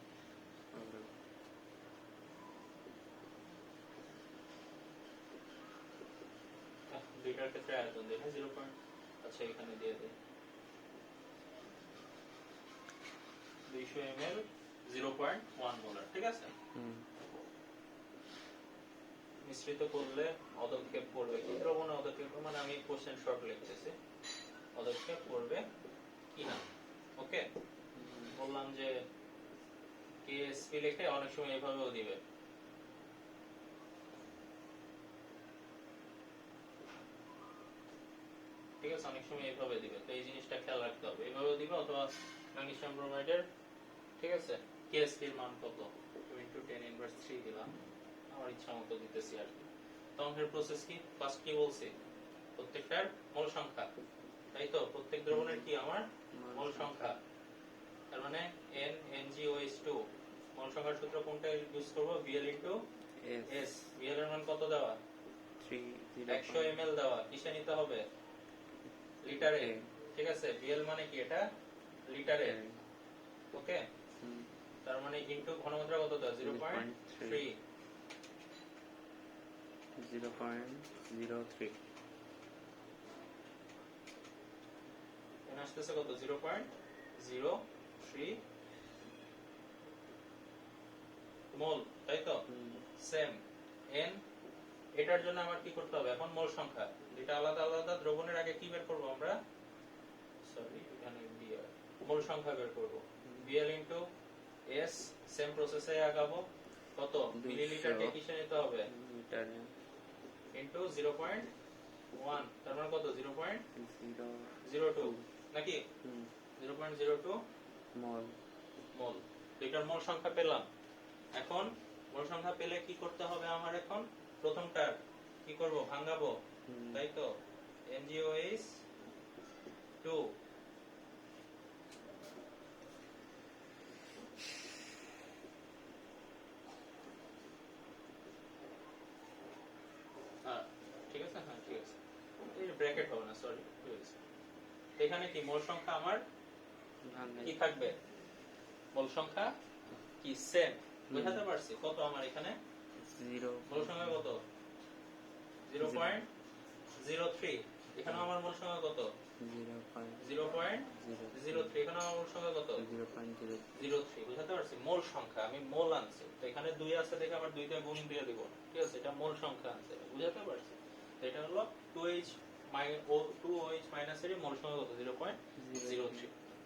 দুইটার ক্ষেত্রে আয়তন দেখে 0 পয়েন্ট, আচ্ছা এখানে দিয়ে দেয় 200 ml 0.1 মোলার, ঠিক আছে। মিশ্রিত করলে পদক্ষেপ করবে কি, দ্রবণে পদক্ষেপ, মানে আমি কোশ্চেন শর্ট লিখতেছি, পদক্ষেপ করবে কিনা। ওকে, বললাম যে কেএসপি লিখে অনেক সময় এভাবেও দিবে, ঠিক আছে, অনেক সময় এইভাবে দিবে। তো এই জিনিসটা খেয়াল রাখতে হবে, এইভাবেও দিবে, অথবা ম্যাগনেসিয়াম ব্রোমাইডের, ঠিক আছে, কেএসপি এর মান কত, 2 × 10⁻³ দিলাম, আমার ইচ্ছা মতো দিতেছি আর কি। তখন প্রসেস কি, ফার্স্ট কি বলছি, প্রত্যেকটার মোল সংখ্যা, তাই তো, প্রত্যেক দ্রবণের কি আমার মোল সংখ্যা, তার মানে NNGOH2 মোল সংখ্যার সূত্র কোনটা ইউজ করব, Bl * S। Bl এর মান কত দেওয়া, 100 ml দেওয়া, কিসে নিতে হবে, লিটারে, ঠিক আছে। Bl মানে কি, এটা লিটারে, ওকে। তার মানে ইনটু ঘনমাত্রা কত দেওয়া, 0.3, 0.03, এখানে আসতেছে কত, 0.03 মোল, তাই তো? সেম এন, এটার জন্য আমার কি করতে হবে এখন? মোল সংখ্যা দুইটা আলাদা আলাদা দ্রবণের আগে কি বের করব আমরা? সরি, এখানে বিএল, মোল সংখ্যা বের করব। বিএল ইনটু এস, সেম প্রসেসে আগাবো। কত 200 মিলিলিটারকে কিসে নিতে হবে? লিটারে ইনটু 0.1, তার মানে কত? 0.02 নাকি? 0.02 মল। মোল। দুইটার মোল সংখ্যা পেলাম। এখন মোল সংখ্যা পেলে কি করতে হবে আমার? এখন প্রথমটার কি করব? ভাঙাবো, তাই তো? NaOH 2, হ্যাঁ ঠিক আছে, হ্যাঁ ঠিক আছে, এই ব্র্যাকেট হবে না, সরি, ঠিক আছে। এখানে কি মোল সংখ্যা আমার কি থাকবে? মোল সংখ্যা কি সেম, বুঝাতে পারছি? কত আমার এখানে 0 মোল সংখ্যা কত? 0.03। এখানে আমার মোল সংখ্যা কত? 0.03। এখানে আমার মোল সংখ্যা কত? 0.03। বুঝাতে পারছি? মোল সংখ্যা আমি মোল আনছি, তো এখানে 2 আছে দেখে আবার 2টা গুণ দিয়ে দিব, ঠিক আছে? এটা মোল সংখ্যা আনছে, বুঝাতে পারছি? তো এটা হলো 2H মাইনাস এর মোল সংখ্যা কত? 0.03,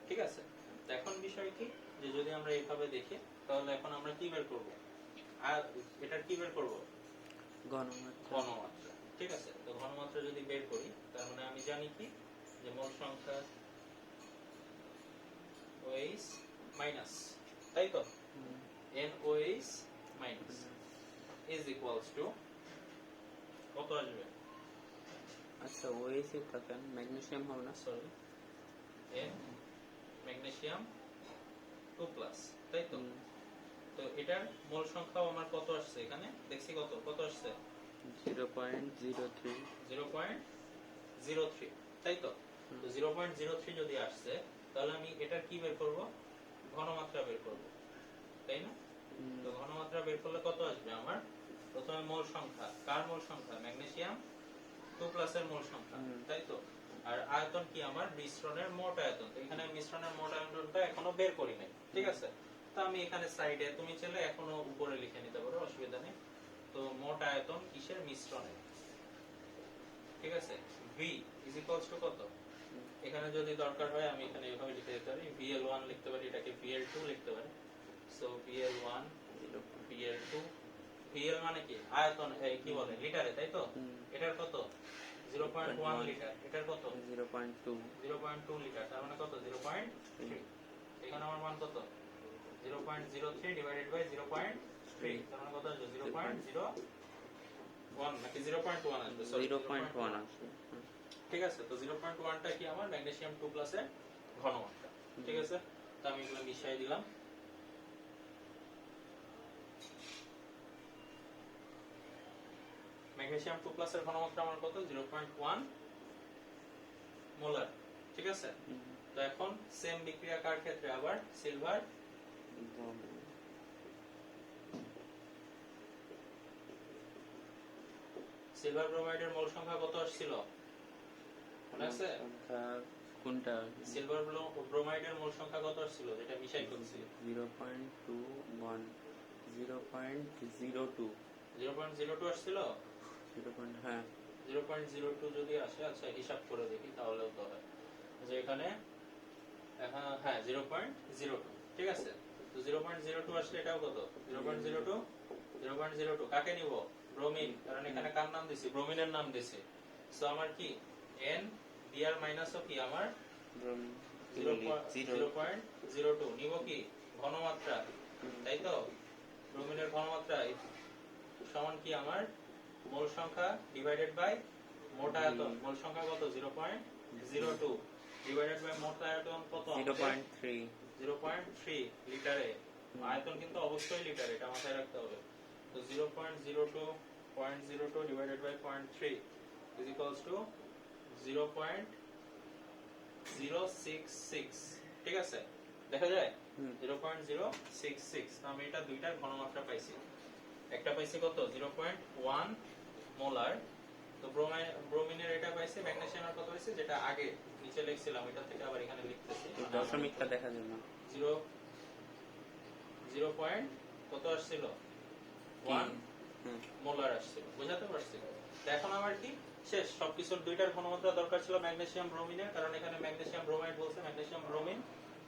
ঠিক আছে? তো এখন বিষয় কি, যে যদি আমরা এইভাবে দেখি তাহলে এখন আমরা কি বের করব? আর এটার কি বের করব? ঘনমাত্রা, ঠিক আছে? তো ঘনমাত্রা যদি বের করি তার মানে আমি জানি কি, যে মোল সংখ্যা OH মাইনাস, তাই তো? NOH minus is equals two কত আসবে? আচ্ছা, ওএইচ এর থাকেন ম্যাগনেসিয়াম হবে না? সরি, N ম্যাগনেসিয়াম 2 প্লাস, তাই তো? তো এটার মোল সংখ্যাও আমার কত আসছে? এখানে দেখছি কত আসছে? 0.03 0.03, তাই তো? তো 0.03 যদি আসছে তাহলে আমি এটার কি বের করব? ঘনমাত্রা বের করব, তাই না? তো ঘনমাত্রা বের করলে কত আসবে আমার? প্রথমে মোল সংখ্যা, কার মোল সংখ্যা? ম্যাগনেসিয়াম 2 প্লাসের মোল সংখ্যা, তাই তো? আর আয়তন কি আমার? মিশ্রণের মোট আয়তন। তো এখানে মিশ্রণের মোট আয়তনটা এখনো বের করি নাই, ঠিক আছে? তো আমি এখানে সাইডে, তুমি চাইলে এখনো উপরে লিখে নিতে পারো, অসুবিধা নেই। তো মোট আয়তন কিসের? মিশ্রণের, ঠিক আছে? V ইজ ইকুয়ালস টু কত? এখানে যদি দরকার হয় আমি এখানে এভাবে লিখে দিতে পারি, VL1 লিখতে পারি, এটাকে VL2 লিখতে পারি। সো VL1 VL2, VL মানে কি? আয়তন, কি বলে? লিটারে, তাই তো? এটার কত? 0.1 লিটার। এটার কত? 0.2 লিটার, তার মানে কত? 0.3। এখানে আমার মান কত? 0.03 ডিভাইডেড বাই 0.3, তার মানে কত আসবে? 0.01 নাকি 0.1 আসবে? সরি, 0.1 আসবে। ঠিক আছে? তো 0.1টা কি আমার? ম্যাগনেসিয়াম 2 প্লাসের ঘনমাত্রা, ঠিক আছে? তো আমি এগুলো মিশিয়ে দিলাম। ম্যাগনেসিয়াম 2 প্লাসের ঘনমাত্রা আমার কত? 0.1 মোলার, ঠিক আছে? তো এখন সেম বিক্রিয়া কার ক্ষেত্রে? আবার সিলভার ব্রোমাইডের মোল সংখ্যা কত আসছিল? মনে আছে? কোনটা? সিলভার ব্রোমাইডের মোল সংখ্যা কত আসছিল যেটা মিশাই করছি? 0.21 0.02 0.02 আসছিল। হ্যাঁ 0.02 যদি আসে, আচ্ছা হিসাব করে দেখি তাহলেও তো হয়, যে এখানে হ্যাঁ 0.02, ঠিক আছে? তো 0.02 আসলে এটাও কত? 0.02 কাকে নিব? ব্রোমিন, কারণ এখানে কার নাম দিছি? ব্রোমিনের নাম দিছি। সো আমার কি N Br মাইনাসও কি আমার 0.02 নিব কি? ঘনমাত্রা, তাই তো? ব্রোমিনের ঘনমাত্রা সমান কি আমার? মোল সংখ্যা ডিভাইডেড বাই মোট আয়তন। মোল সংখ্যা কত? 0.02 ডিভাইডেড বাই মোট আয়তন কত? 0.3 লিটারে। আয়তন কিন্তু অবশ্যই লিটারে, এটা মাথায় রাখতে হবে। তো 0.02 divided by 0.3 is equals to 0.066, ঠিক আছে? দেখা যায় 0.066। তো আমি এটা দুইটার ঘনমাত্রা পাইছি। একটা পাইছি কত? 0.1 মোলার। তো ব্রোমিনের এটা পাইছি, ম্যাগনেসিয়ামের কত পাইছি? যেটা আগে নিচে লিখছিলাম এটা থেকে আবার এখানে লিখতেছি। দশমিকটা দেখা যায় না। 0 কত আসছিল? ওয়ান হুম, মোলার আসছিল, বুঝাতে পারছি? তো এখন আমার কি শেষ, সবকিছুর দুইটার ঘনমাত্রা দরকার ছিল ম্যাগনেসিয়াম ব্রোমিনের, কারণ এখানে ম্যাগনেসিয়াম ব্রোমাইড বলছে, ম্যাগনেসিয়াম ব্রোমিন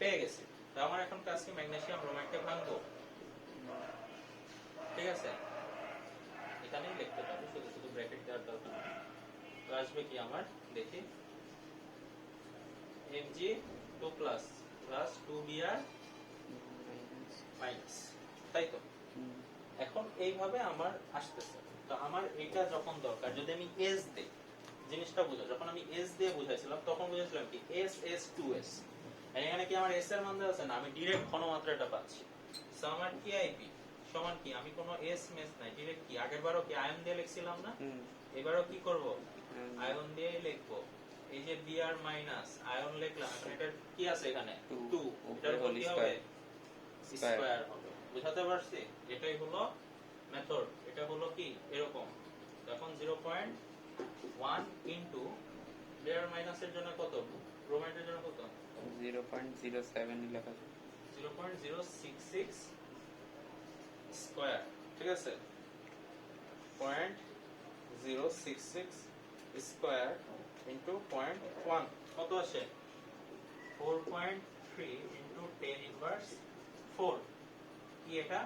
পেয়ে গেছি। তো আমার এখন কাজ কি, ম্যাগনেসিয়াম ব্রোমাইডকে ভাঙবো, ঠিক আছে? এখানেই লিখতে পারবো, শুধু শুধু ব্র্যাকেট দেওয়ার দরকার নেই। তো আসবে কি আমার, দেখি Mg2 plus plus 2Br minus minus, তাই তো? এখন এইভাবে আমার আসতেছে। তো আমার এটা যখন দরকার, যদি আমি এস দিই, জিনিসটা বুঝো, যখন আমি এস দিয়ে বুঝাইছিলাম তখন বুঝাইছিলাম কি এস এস টু এস, এখানে কি আমার এস এর মান দেওয়া আছে না, আমি ডিরেক্ট ঘনমাত্রাটা পাচ্ছি। সো আমার কেআইপি সমান কি, আমি কোনো এস মেস নাই, ডিরেক্ট কি, আগের বারও কি আয়ন দিয়ে লিখছিলাম না, এবারও কি করব, আয়ন দিয়ে লিখবো। এই যে বিআর মাইনাস আয়ন লিখলাম, এখন এটার কি আছে এখানে 2, এটার উপর কি হবে, স্কয়ার হবে। বুঝাতে পারছি? এটাই হলো মেথড, এটা হলো কি এরকম। এখন 0.1 ইনটু বিআর মাইনাসের জন্য কত, ব্রোমাইডের জন্য কত, 0.07 লেখা আছে। 0.066 স্কয়ার, ঠিক আছে? 0.066 স্কয়ার ইনটু 0.1 কত আসে, 4.3 ইনটু 10 ইনভার্স 4। কি এটা,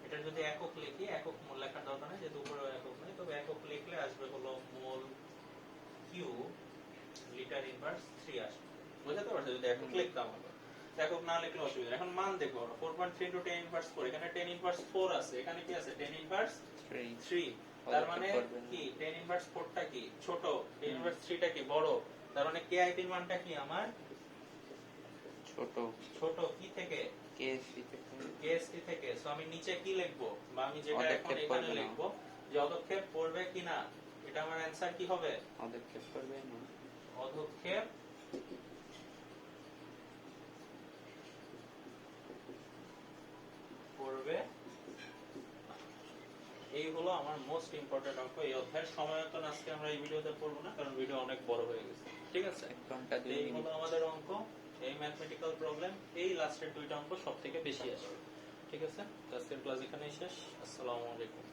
এটা যদি একক লিখি, একক মোল লেখার দরকার নেই, যেহেতু উপরে একক নেই, তবে একক লিখলে আসবে হলো মোল কিউ লিটার ইনভার্স 3 আসবে। বুঝাতে পারছো? যদি একক লিখতাম হলো, একক না লিখলে অসুবিধা। এখন মান দেখো, 4.3 ইনটু 10 ইনভার্স 4, এখানে 10 ইনভার্স 4 আছে, এখানে কি আছে, 10 ইনভার্স 3। তার মানে কি 10 ইনভার্স 4 টা কি ছোট, 10 ইনভার্স 3 টা কি বড়। তার মানে কেআইপি এর মানটা কি আমার ছোট, ছোট কি থেকে, কেএসসি থেকে। কেএসটি থেকে। সো আমি নিচে কি লিখবো, বা আমি যেটা এখন পদক্ষেপ এখানে করবে না। লিখবো, যে অদক্ষেপ পড়বে কিনা, এটা আমার অ্যানসার কি হবে, পদক্ষেপ করবে না। অদক্ষেপ পড়বে। এই হলো আমার মোস্ট ইম্পর্টেন্ট অঙ্ক এই অধ্যায়ের। সময়তন আজকে আমরা এই ভিডিওতে পড়বো না, কারণ ভিডিও অনেক বড় হয়ে গেছে, ঠিক আছে? 1 ঘন্টা 2 এই মিনিট। হলো আমাদের অঙ্ক, এই ম্যাথমেটিক্যাল প্রবলেম, এই লাস্টের দুইটা অঙ্ক সব থেকে বেশি আসবে, ঠিক আছে? তো আজকের ক্লাস এখানেই শেষ। আসসালামু আলাইকুম।